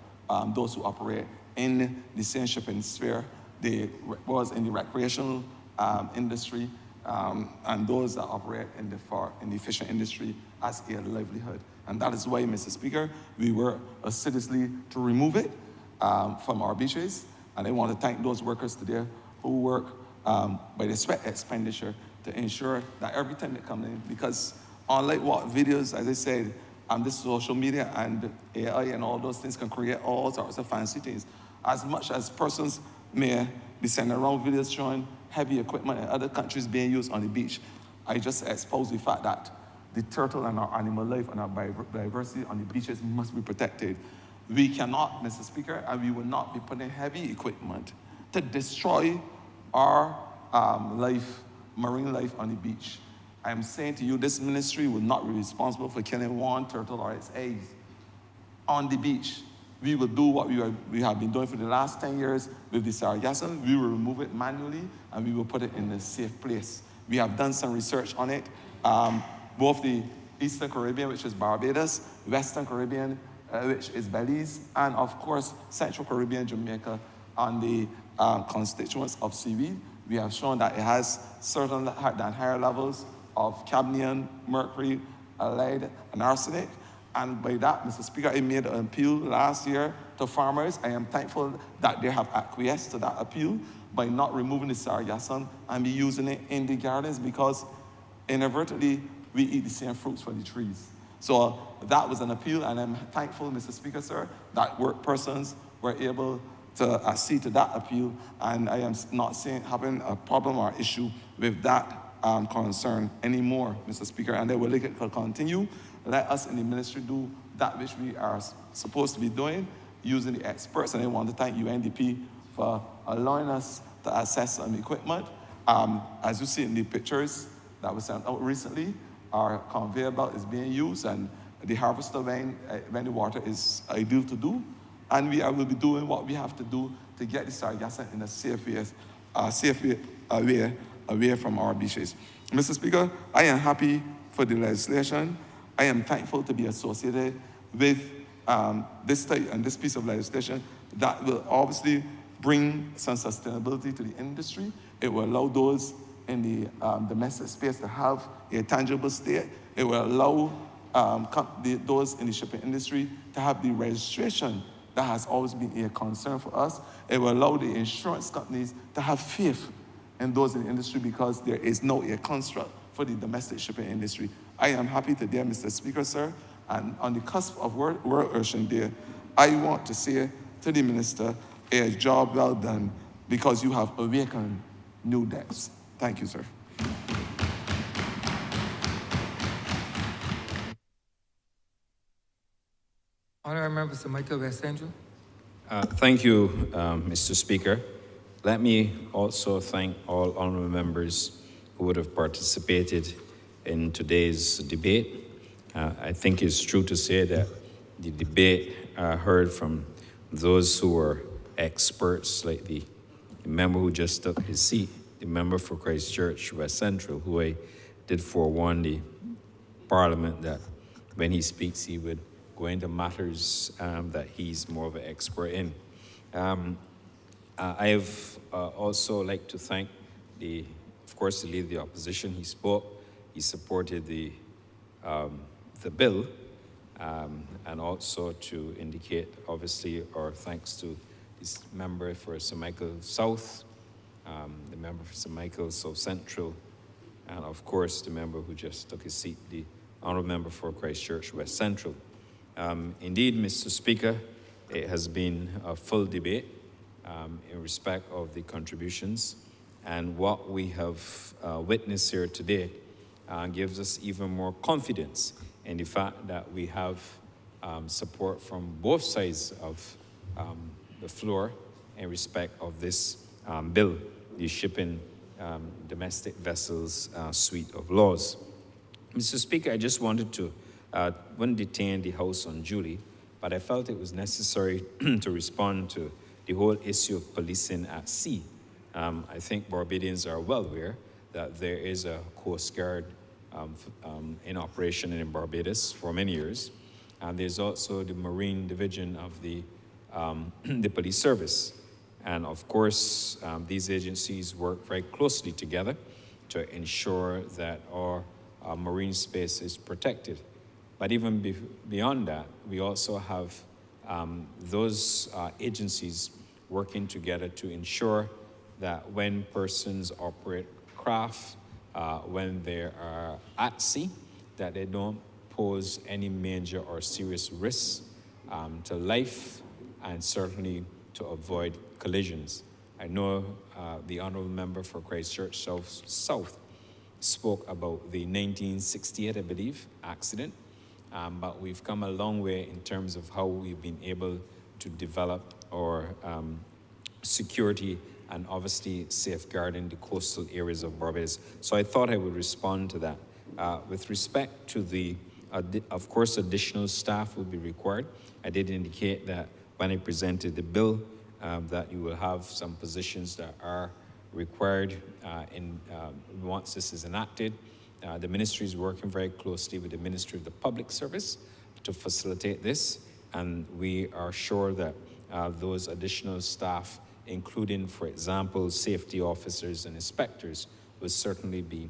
those who operate in the same shipping sphere. They was in the recreational industry and those that operate in the fishing industry as a livelihood. And that is why, Mr. Speaker, we work assiduously to remove it from our beaches. And I want to thank those workers today who work by the sweat expenditure to ensure that every time they come in, because unlike what videos, as I said, this social media and AI and all those things can create all sorts of fancy things. As much as persons may be sending around videos showing heavy equipment in other countries being used on the beach, I just expose the fact that the turtle and our animal life and our biodiversity on the beaches must be protected. We cannot, Mr. Speaker, and we will not be putting heavy equipment to destroy our marine life on the beach. I am saying to you, this ministry will not be responsible for killing one turtle or its eggs on the beach. We will do what we have been doing for the last 10 years with the sargassum. We will remove it manually and we will put it in a safe place. We have done some research on it. Both the Eastern Caribbean, which is Barbados, Western Caribbean, which is Belize, and of course, Central Caribbean, Jamaica, on the constituents of seaweed. We have shown that it has certain than higher levels of cadmium, mercury, lead, and arsenic. And by that, Mr. Speaker, I made an appeal last year to farmers. I am thankful that they have acquiesced to that appeal by not removing the sargassum and be using it in the gardens, because inadvertently, we eat the same fruits from the trees. So that was an appeal, and I'm thankful, Mr. Speaker, sir, that work persons were able to accede to that appeal, and I am not having a problem or issue with that concern anymore, Mr. Speaker, and they will continue. Let us in the ministry do that which we are supposed to be doing, using the experts, and I want to thank UNDP for allowing us to access some equipment. As you see in the pictures that was sent out recently, our conveyor belt is being used, and the harvester when the water is ideal to do. And we will be doing what we have to do to get the sargassum in a safe way away from our beaches. Mr. Speaker, I am happy for the legislation. I am thankful to be associated with this type and this piece of legislation that will obviously bring some sustainability to the industry. It will allow those in the domestic space to have a tangible state. It will allow those in the shipping industry to have the registration that has always been a concern for us. It will allow the insurance companies to have faith in those in the industry, because there is no a construct for the domestic shipping industry. I am happy today, Mr. Speaker, sir, and on the cusp of World Ocean Day, I want to say to the minister, a job well done, because you have awakened new depths. Thank you, sir.
Honourable Member for St. Michael West Central.
Thank you, Mr. Speaker. Let me also thank all honourable members who would have participated in today's debate. I think it's true to say that the debate heard from those who were experts, like the member who just took his seat, the member for Christchurch West Central, who I did forewarn the Parliament that when he speaks, he would go into matters that he's more of an expert in. I've also like to thank of course, the Leader of the Opposition. He spoke, he supported the bill, and also to indicate, obviously, our thanks to this member for St. Michael South, the member for St. Michael South Central, and of course, the member who just took his seat, the honourable member for Christchurch West Central. Indeed, Mr. Speaker, it has been a full debate in respect of the contributions, and what we have witnessed here today gives us even more confidence in the fact that we have support from both sides of the floor in respect of this bill, the shipping domestic vessels suite of laws. Mr. Speaker, I just wanted to, wouldn't detain the House unduly, but I felt it was necessary to respond to the whole issue of policing at sea. I think Barbadians are well aware that there is a Coast Guard in operation in Barbados for many years. And there's also the Marine Division of the police service. And of course, these agencies work very closely together to ensure that our marine space is protected. But even beyond that, we also have those agencies working together to ensure that when persons operate craft, when they are at sea, that they don't pose any major or serious risks to life and certainly to avoid collisions. I know the Honourable Member for Christchurch South spoke about the 1968, I believe, accident, but we've come a long way in terms of how we've been able to develop our security and obviously safeguarding the coastal areas of Barbados. So I thought I would respond to that. With respect to the, of course, additional staff will be required. I did indicate that when I presented the bill, that you will have some positions that are required once this is enacted. The ministry is working very closely with the Ministry of the Public Service to facilitate this, and we are sure that those additional staff, including, for example, safety officers and inspectors, will certainly be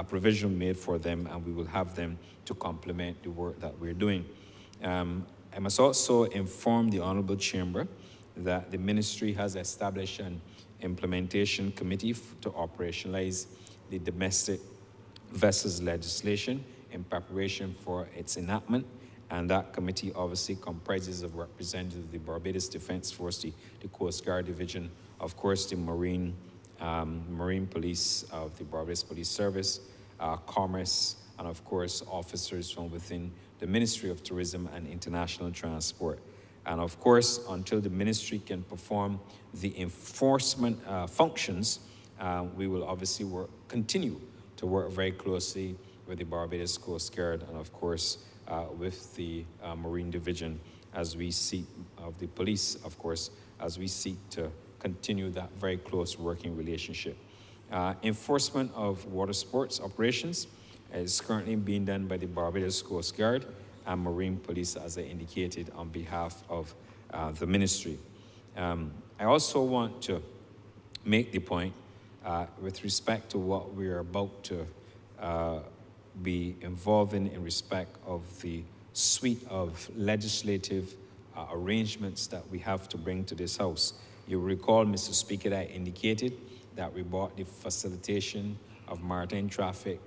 provision made for them, and we will have them to complement the work that we're doing. I must also inform the Honourable Chamber that the ministry has established an implementation committee to operationalize the domestic vessels legislation in preparation for its enactment. And that committee obviously comprises of representatives of the Barbados Defence Force, the Coast Guard Division, of course the Marine Police of the Barbados Police Service, Commerce, and of course officers from within the Ministry of Tourism and International Transport. And of course, until the ministry can perform the enforcement functions, we will obviously continue to work very closely with the Barbados Coast Guard and of course with the Marine Division as we seek, of the police, of course, as we seek to continue that very close working relationship. Enforcement of water sports operations is currently being done by the Barbados Coast Guard and Marine Police, as I indicated, on behalf of the ministry. I also want to make the point with respect to what we are about to be involved in respect of the suite of legislative arrangements that we have to bring to this House. You recall, Mr. Speaker, that I indicated that we brought the facilitation of maritime traffic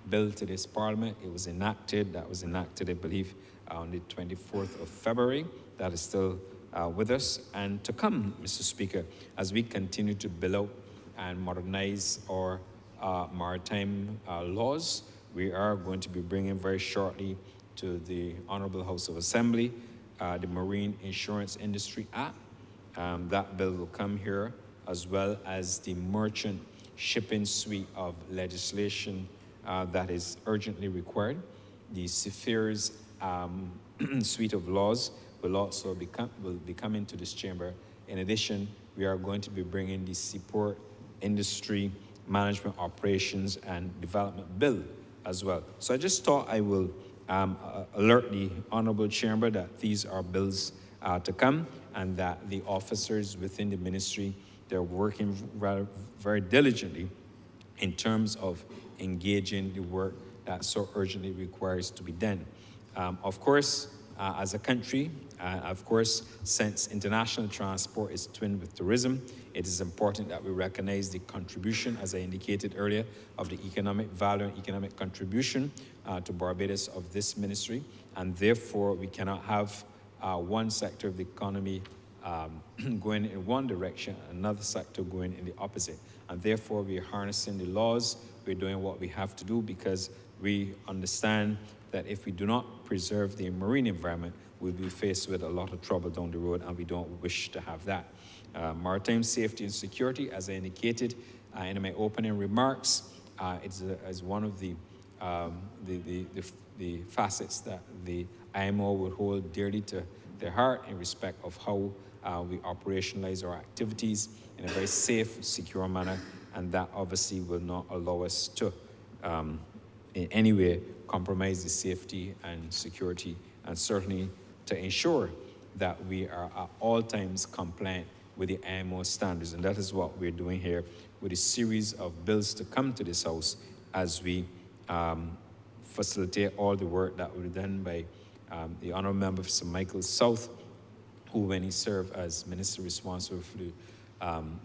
bill to this Parliament. It was enacted, I believe, on the 24th of February. That is still with us. And to come, Mr. Speaker, as we continue to build out and modernize our maritime laws, we are going to be bringing very shortly to the Honourable House of Assembly the Marine Insurance Industry Act. That bill will come here, as well as the merchant shipping suite of legislation that is urgently required. The CFIRS suite of laws will also be coming to this chamber. In addition, we are going to be bringing the Seaport Industry Management Operations and Development Bill as well. So I just thought I will alert the Honourable Chamber that these are bills to come, and that the officers within the ministry, they're working very diligently in terms of engaging the work that so urgently requires to be done. Of course, as a country, of course, since international transport is twinned with tourism, it is important that we recognize the contribution, as I indicated earlier, of the economic value and economic contribution to Barbados of this ministry, and therefore we cannot have one sector of the economy going in one direction, another sector going in the opposite. And therefore, we are harnessing the laws. We're doing what we have to do, because we understand that if we do not preserve the marine environment, we'll be faced with a lot of trouble down the road, and we don't wish to have that. Maritime safety and security, as I indicated in my opening remarks, is one of the facets that the IMO would hold dearly to their heart in respect of how we operationalize our activities in a very safe, secure manner, and that obviously will not allow us to in any way compromise the safety and security, and certainly to ensure that we are at all times compliant with the IMO standards. And that is what we're doing here with a series of bills to come to this House as we facilitate all the work that will be done by the Honourable Member for St. Michael's South, who, when he served as Minister responsible for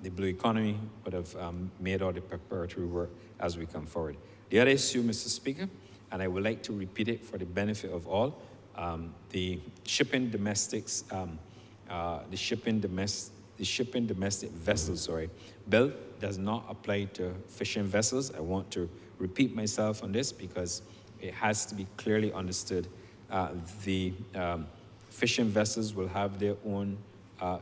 the blue economy, would have made all the preparatory work as we come forward. The other issue, Mr. Speaker, and I would like to repeat it for the benefit of all, the shipping domestic vessels, bill does not apply to fishing vessels. I want to repeat myself on this because it has to be clearly understood. The fishing vessels will have their own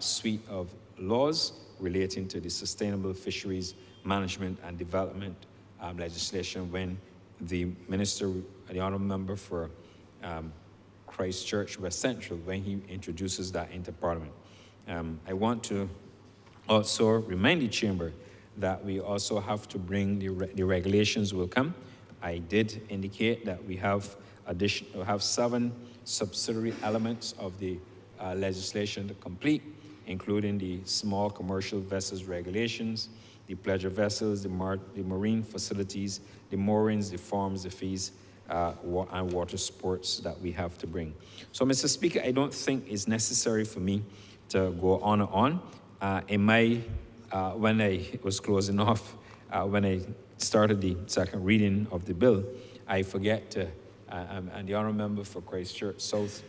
suite of laws relating to the sustainable fisheries management and development legislation when the minister, the honourable member for Christchurch West Central, when he introduces that into Parliament. I want to also remind the Chamber that we also have to bring the regulations will come. I did indicate that we have 7 subsidiary elements of the legislation to complete, including the small commercial vessels regulations, the pleasure vessels, the marine facilities, the moorings, the farms, the fees, and water sports that we have to bring. So, Mr. Speaker, I don't think it's necessary for me to go on and on. When I was closing off, when I started the second reading of the bill, I forget to, and the Honourable Member for Christchurch South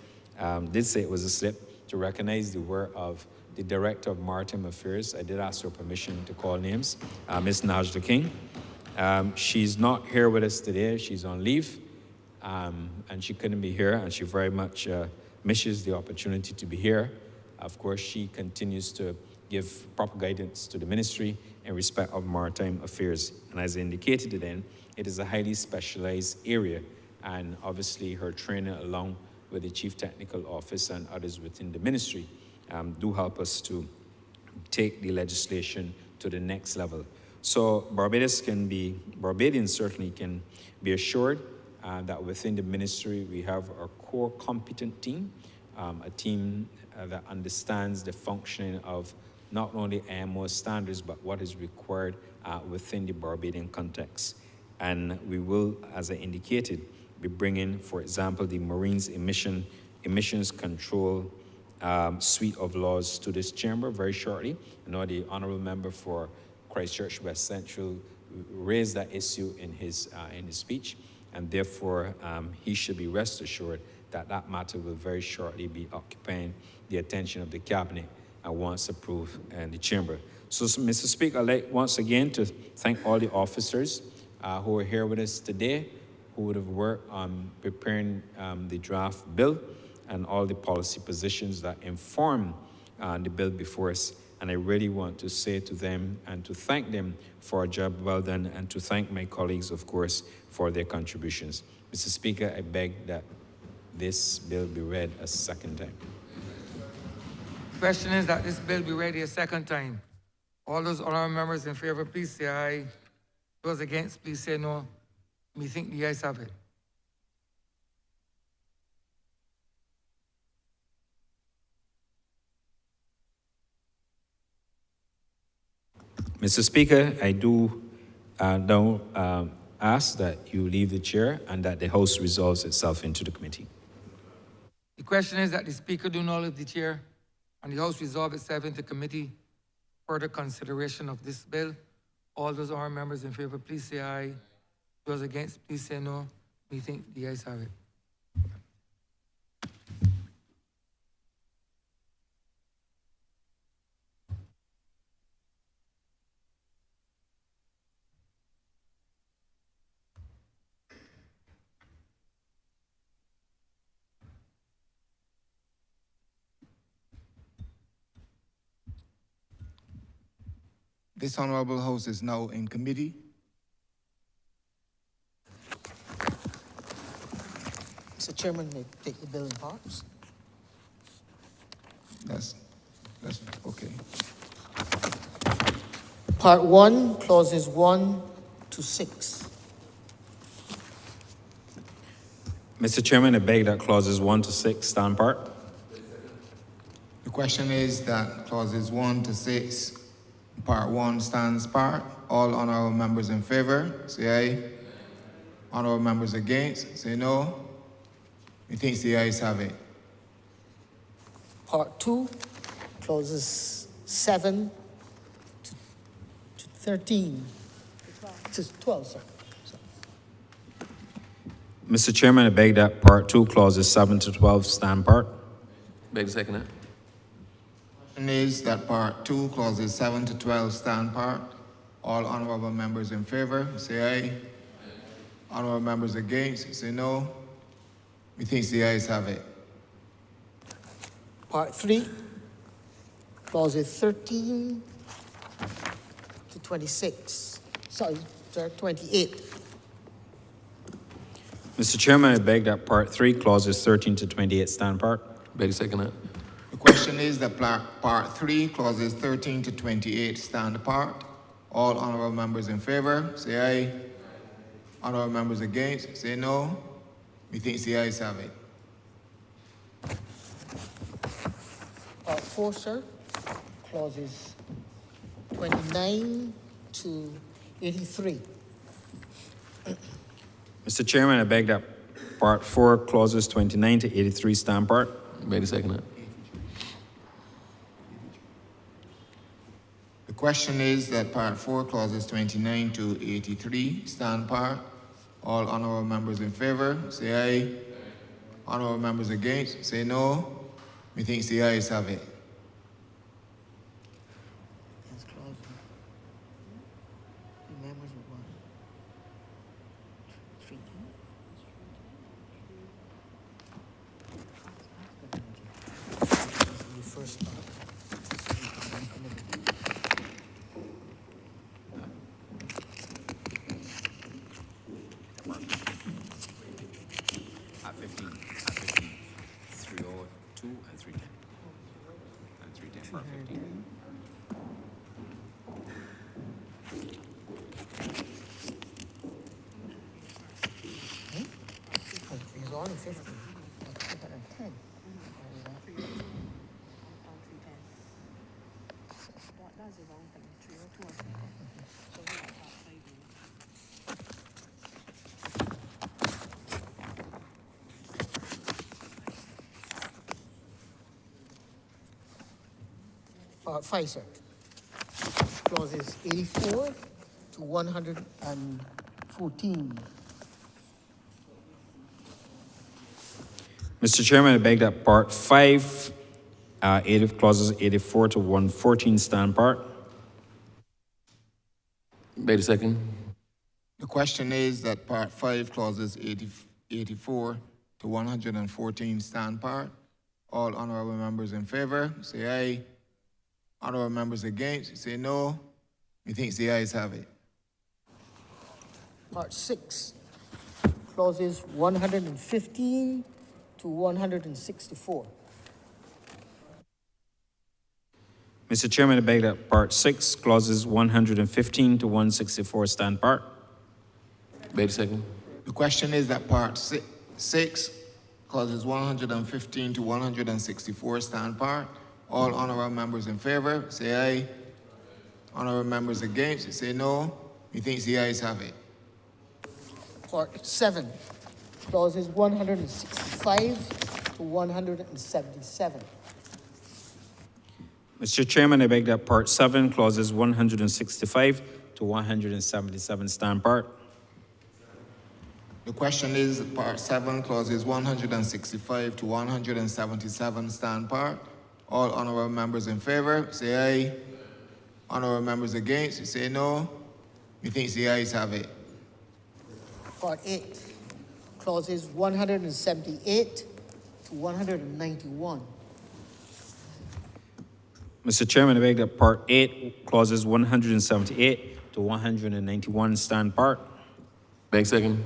did say it was a slip, to recognize the work of the Director of Maritime Affairs. I did ask her permission to call names, Ms. Najda King. She's not here with us today, she's on leave, and she couldn't be here, and she very much misses the opportunity to be here. Of course, she continues to give proper guidance to the ministry in respect of maritime affairs. And as I indicated then, it is a highly specialized area, and obviously her training along with the Chief Technical Officer and others within the ministry do help us to take the legislation to the next level. So Barbadians certainly can be assured that within the ministry we have a core competent team, a team that understands the functioning of not only IMO standards, but what is required within the Barbadian context. And we will, as I indicated, be bringing, for example, the Marines emissions control suite of laws to this chamber very shortly. I know the Honourable Member for Christchurch West Central raised that issue in his speech, and therefore he should be rest assured that that matter will very shortly be occupying the attention of the Cabinet and once approved in the chamber. So, Mr. Speaker, I'd like once again to thank all the officers who are here with us today, who would have worked on preparing the draft bill and all the policy positions that inform the bill before us. And I really want to say to them and to thank them for a job well done, and to thank my colleagues, of course, for their contributions. Mr. Speaker, I beg that this bill be read a second time.
The question is that this bill be read a second time. All those honourable members in favour, please say aye. Those against, please say no. Me think the ayes have it.
Mr. Speaker, I do now ask that you leave the chair and that the House resolves itself into the committee.
The question is that the Speaker do not leave the chair and the House resolve itself into committee. Further consideration of this bill. All those honourable members in favour, please say aye. Those against, please say no. We think the ayes have it.
This Honourable House is now in committee.
Mr. Chairman, may take the bill in parts.
That's okay.
Part 1, clauses 1 to 6.
Mr. Chairman, I beg that clauses 1 to 6 stand part.
The question is that clauses 1 to 6, part 1 stands part. All honourable members in favour, say aye. Honourable members against, say no. Methinks the ayes have it.
Part 2, clauses 7 to 13. To 12, sir.
Mr. Chairman, I beg that part 2, clauses 7 to 12 stand part.
Beg to second that.
Question is that part 2, clauses 7 to 12 stand part. All honourable members in favour, say aye. Honourable members against, say no. Methinks the ayes have it.
Part 3, clauses 13 to 26. Sorry, 28.
Mr. Chairman, I beg that part 3, clauses 13 to 28 stand part.
Beg to second that.
The question is that part 3, clauses 13 to 28 stand apart. All honourable members in favour, say aye. Honourable members against, say no. Methinks the ayes have it.
Part 4, sir, clauses 29 to 83.
Mr. Chairman, I beg that part 4, clauses 29 to 83 stand part.
Beg to second that.
The question is that part 4, clauses 29 to 83 stand part. All honourable members in favour, say aye. Honourable members against, say no. Methinks the ayes have it.
First part.
At 15, 302 and 310. And 310 part 15.
He's on 50. 10. Part 5, sir. Clauses 84 to 114.
Mr. Chairman, I beg that part 5, clauses 84 to 114 stand part.
Beg to second.
The question is that part 5, clauses 84 to 114 stand part. All honourable members in favour, say aye. Honourable members against, say no. Methinks the ayes have it.
Part 6, clauses 115 to 164.
Mr. Chairman, I beg that part 6, clauses 115 to 164 stand part.
Beg to second.
The question is that part 6, clauses 115 to 164 stand part. All honourable members in favour, say aye. Honourable members against, say no. Methinks the ayes have it.
Part 7, clauses 165 to 177.
Mr. Chairman, I beg that part 7, clauses 165 to 177 stand part.
The question is part 7, clauses 165 to 177 stand part. All honourable members in favour, say aye. Honourable members against, say no. Methinks the ayes have it.
Part 8, clauses 178 to 191.
Mr. Chairman, I beg that Part 8, clauses 178 to 191 stand part.
Beg second.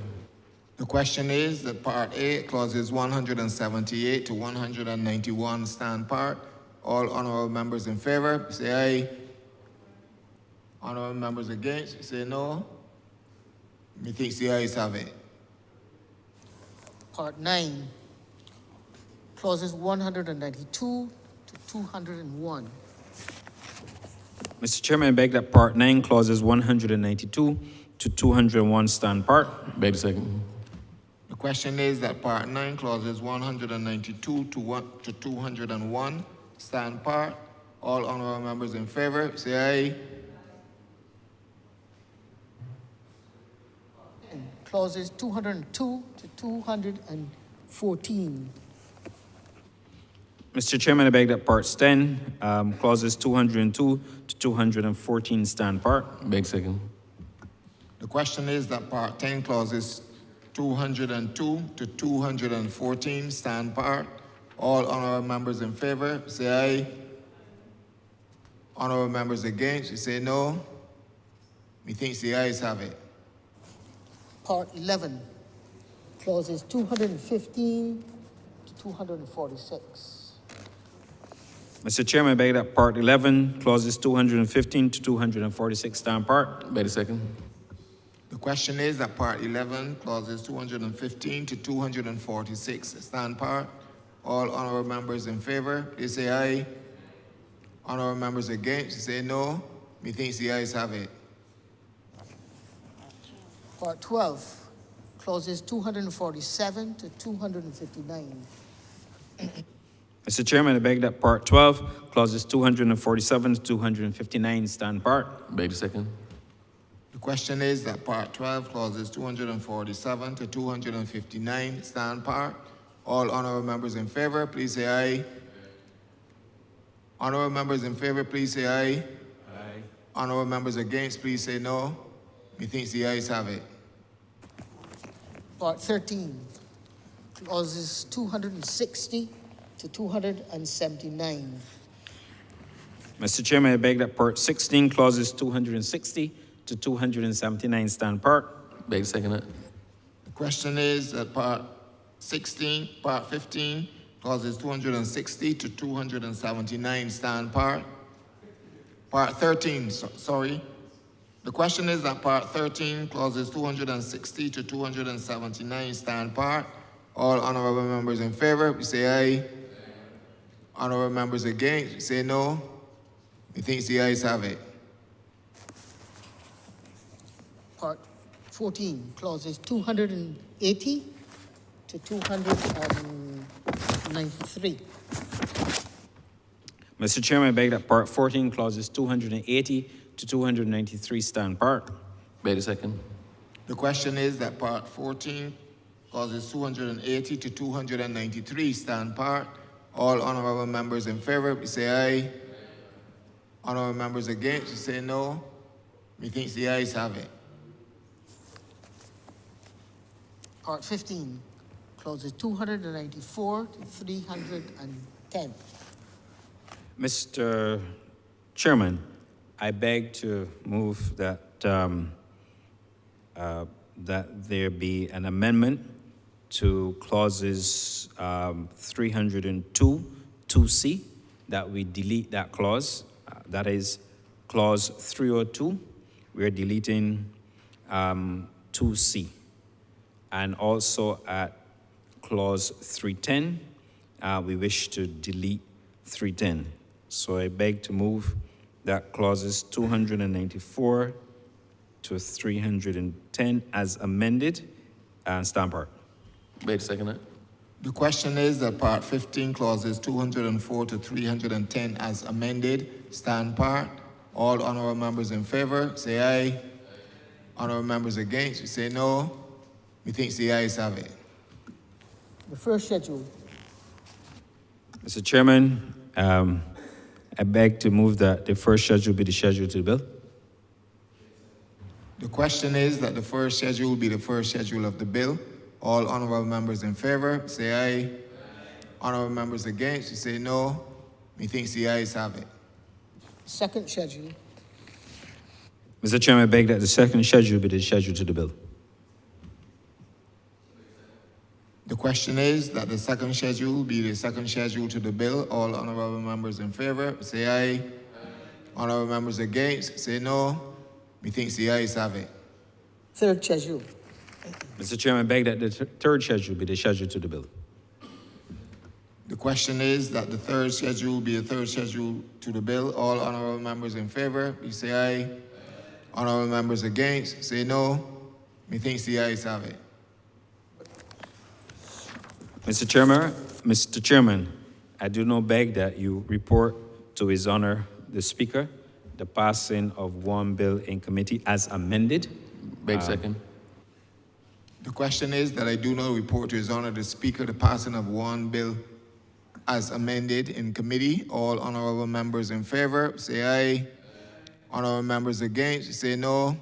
The question is that Part A, clauses 178 to 191 stand part. All honorable members in favor, say aye. Honorable members against, say no. Methinks the ayes have it.
Part 9, clauses 192 to 201.
Mr. Chairman, I beg that Part 9, clauses 192 to 201 stand part.
Beg second.
The question is that Part 9, clauses 192 to 201 stand part. All honorable members in favor, say aye.
Clauses 202 to 214.
Mr. Chairman, I beg that Part 10, clauses 202 to 214 stand part.
Beg second.
The question is that Part 10, clauses 202 to 214 stand part. All honorable members in favor, say aye. Honorable members against, you say no. Methinks the ayes have it.
Part 11, clauses 215 to 246.
Mr. Chairman, I beg that Part 11, clauses 215 to 246 stand part.
Beg second.
The question is that Part 11, clauses 215 to 246 stand part. All honorable members in favor, please say aye. Honorable members against, say no. Methinks the ayes have it.
Part 12, clauses 247 to 259.
Mr. Chairman, I beg that Part 12, clauses 247 to 259 stand part.
Beg second.
The question is that Part 12, clauses 247 to 259 stand part. All honorable members in favor, please say aye. Honorable members in favor, please say aye. Aye. Honorable members against, please say no. Methinks the ayes have it.
Part 13, clauses 260 to 279.
Mr. Chairman, I beg that Part 16, clauses 260 to 279 stand part.
Beg second it.
The question is that Part 16, Part 15, clauses 260 to 279 stand part. Part 13, sorry. The question is that Part 13, clauses 260 to 279 stand part. All honorable members in favor, we say aye. Honorable members against, we say no. Methinks the ayes have it.
Part 14, clauses 280 to 293.
Mr. Chairman, I beg that Part 14, clauses 280 to 293 stand part.
Beg second.
The question is that Part 14, clauses 280 to 293 stand part. All honorable members in favor, we say aye. Honorable members against, we say no. Methinks the ayes have it.
Part 15, clauses 294 to 310.
Mr. Chairman, I beg to move that that there be an amendment to clauses 302, 2C, that we delete that clause. That is clause 302. We're deleting 2C. And also at clause 310, we wish to delete 310. So I beg to move that clauses 294 to 310 as amended and stand part.
Beg second it.
The question is that Part 15, clauses 204 to 310 as amended stand part. All honorable members in favor, say aye. Honorable members against, we say no. Methinks the ayes have it.
The first schedule.
Mr. Chairman, I beg to move that the first schedule be the schedule to the bill.
The question is that the first schedule will be the first schedule of the bill. All honorable members in favor, say aye. Honorable members against, you say no. Methinks the ayes have it.
Second schedule.
Mr. Chairman, I beg that the second schedule be the schedule to the bill.
The question is that the second schedule be the second schedule to the bill. All honorable members in favor, say aye. Honorable members against, say no. Methinks the ayes have it.
Third schedule.
Mr. Chairman, I beg that the third schedule be the schedule to the bill.
The question is that the third schedule be the third schedule to the bill. All honorable members in favor, please say aye. Honorable members against, say no. Methinks the ayes have it.
Mr. Chairman, I do now beg that you report to His Honor the Speaker the passing of one bill in committee as amended.
Beg second.
The question is that I do not report to His Honor the Speaker the passing of one bill as amended in committee. All honorable members in favor, say aye. Honorable members against, say no.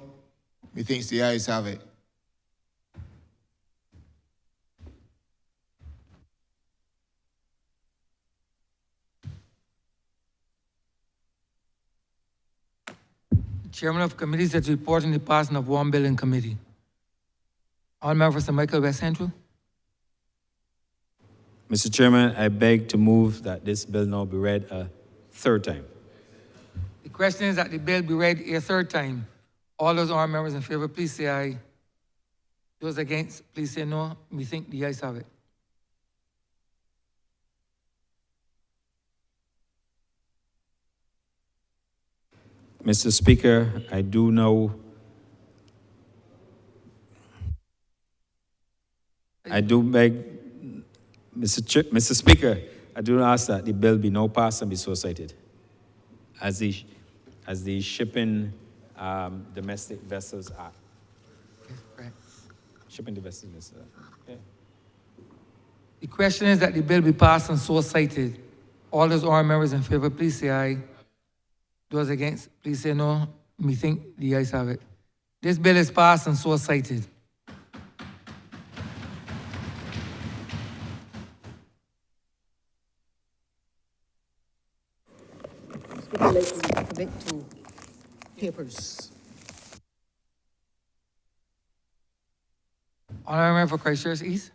Methinks the ayes have it.
Chairman of committees that reporting the passing of one bill in committee. All members from Michael West Central.
Mr. Chairman, I beg to move that this bill now be read a third time.
The question is that the bill be read a third time. All those honorable members in favor, please say aye. Those against, please say no. We think the ayes have it.
Mr. Speaker, I do now beg, Mr. Speaker, I do ask that the bill be now passed and be so cited as the Shipping Domestic Vessels Act.
Right.
Shipping Domestic Vessels Act. Yeah.
The question is that the bill be passed and so cited. All those honorable members in favor, please say aye. Those against, please say no. Me think the ayes have it. This bill is passed and so cited.
Speaker, I'd like to commit to papers.
Honorable member for Christchurch East.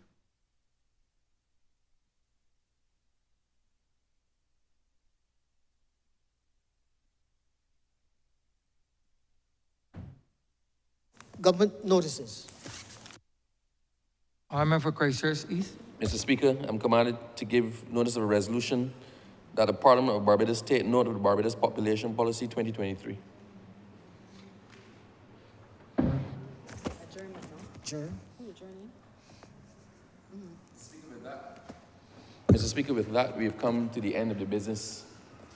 Government notices.
Honorable member for Christchurch East.
Mr. Speaker, I'm commanded to give notice of a resolution that the Parliament of Barbados take note of the Barbados Population Policy 2023.
Adjourn.
Mr. Speaker, with that, we have come to the end of the business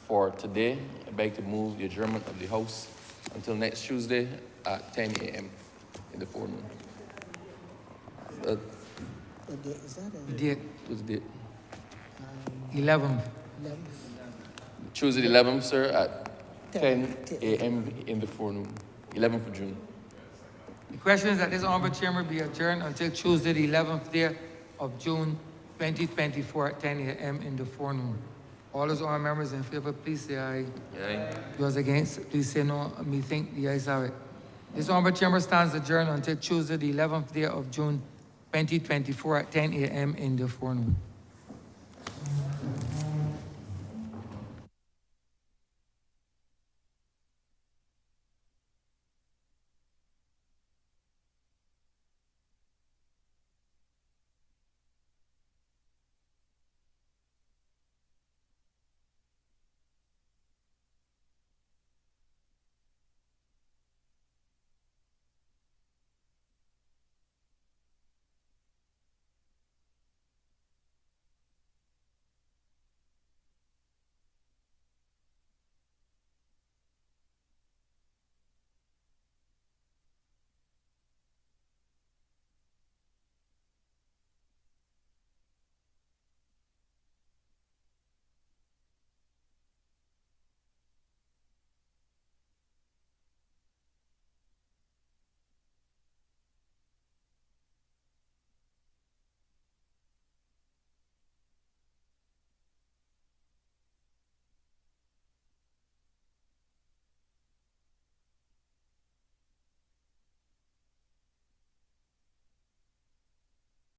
for today. I beg to move the adjournment of the House until next Tuesday at 10 a.m. in the forenoon.
Is that
The date,
What's the date?
11th.
11th?
Tuesday the 11th, sir, at 10 a.m. in the forenoon, 11th of June.
The question is that this honorable chamber be adjourned until Tuesday, the 11th day of June, 2024 at 10 a.m. in the forenoon. All those honorable members in favor, please say aye.
Aye.
Those against, please say no. Me think the ayes have it. This honorable chamber stands adjourned until Tuesday, the 11th day of June, 2024 at 10 a.m. in the forenoon.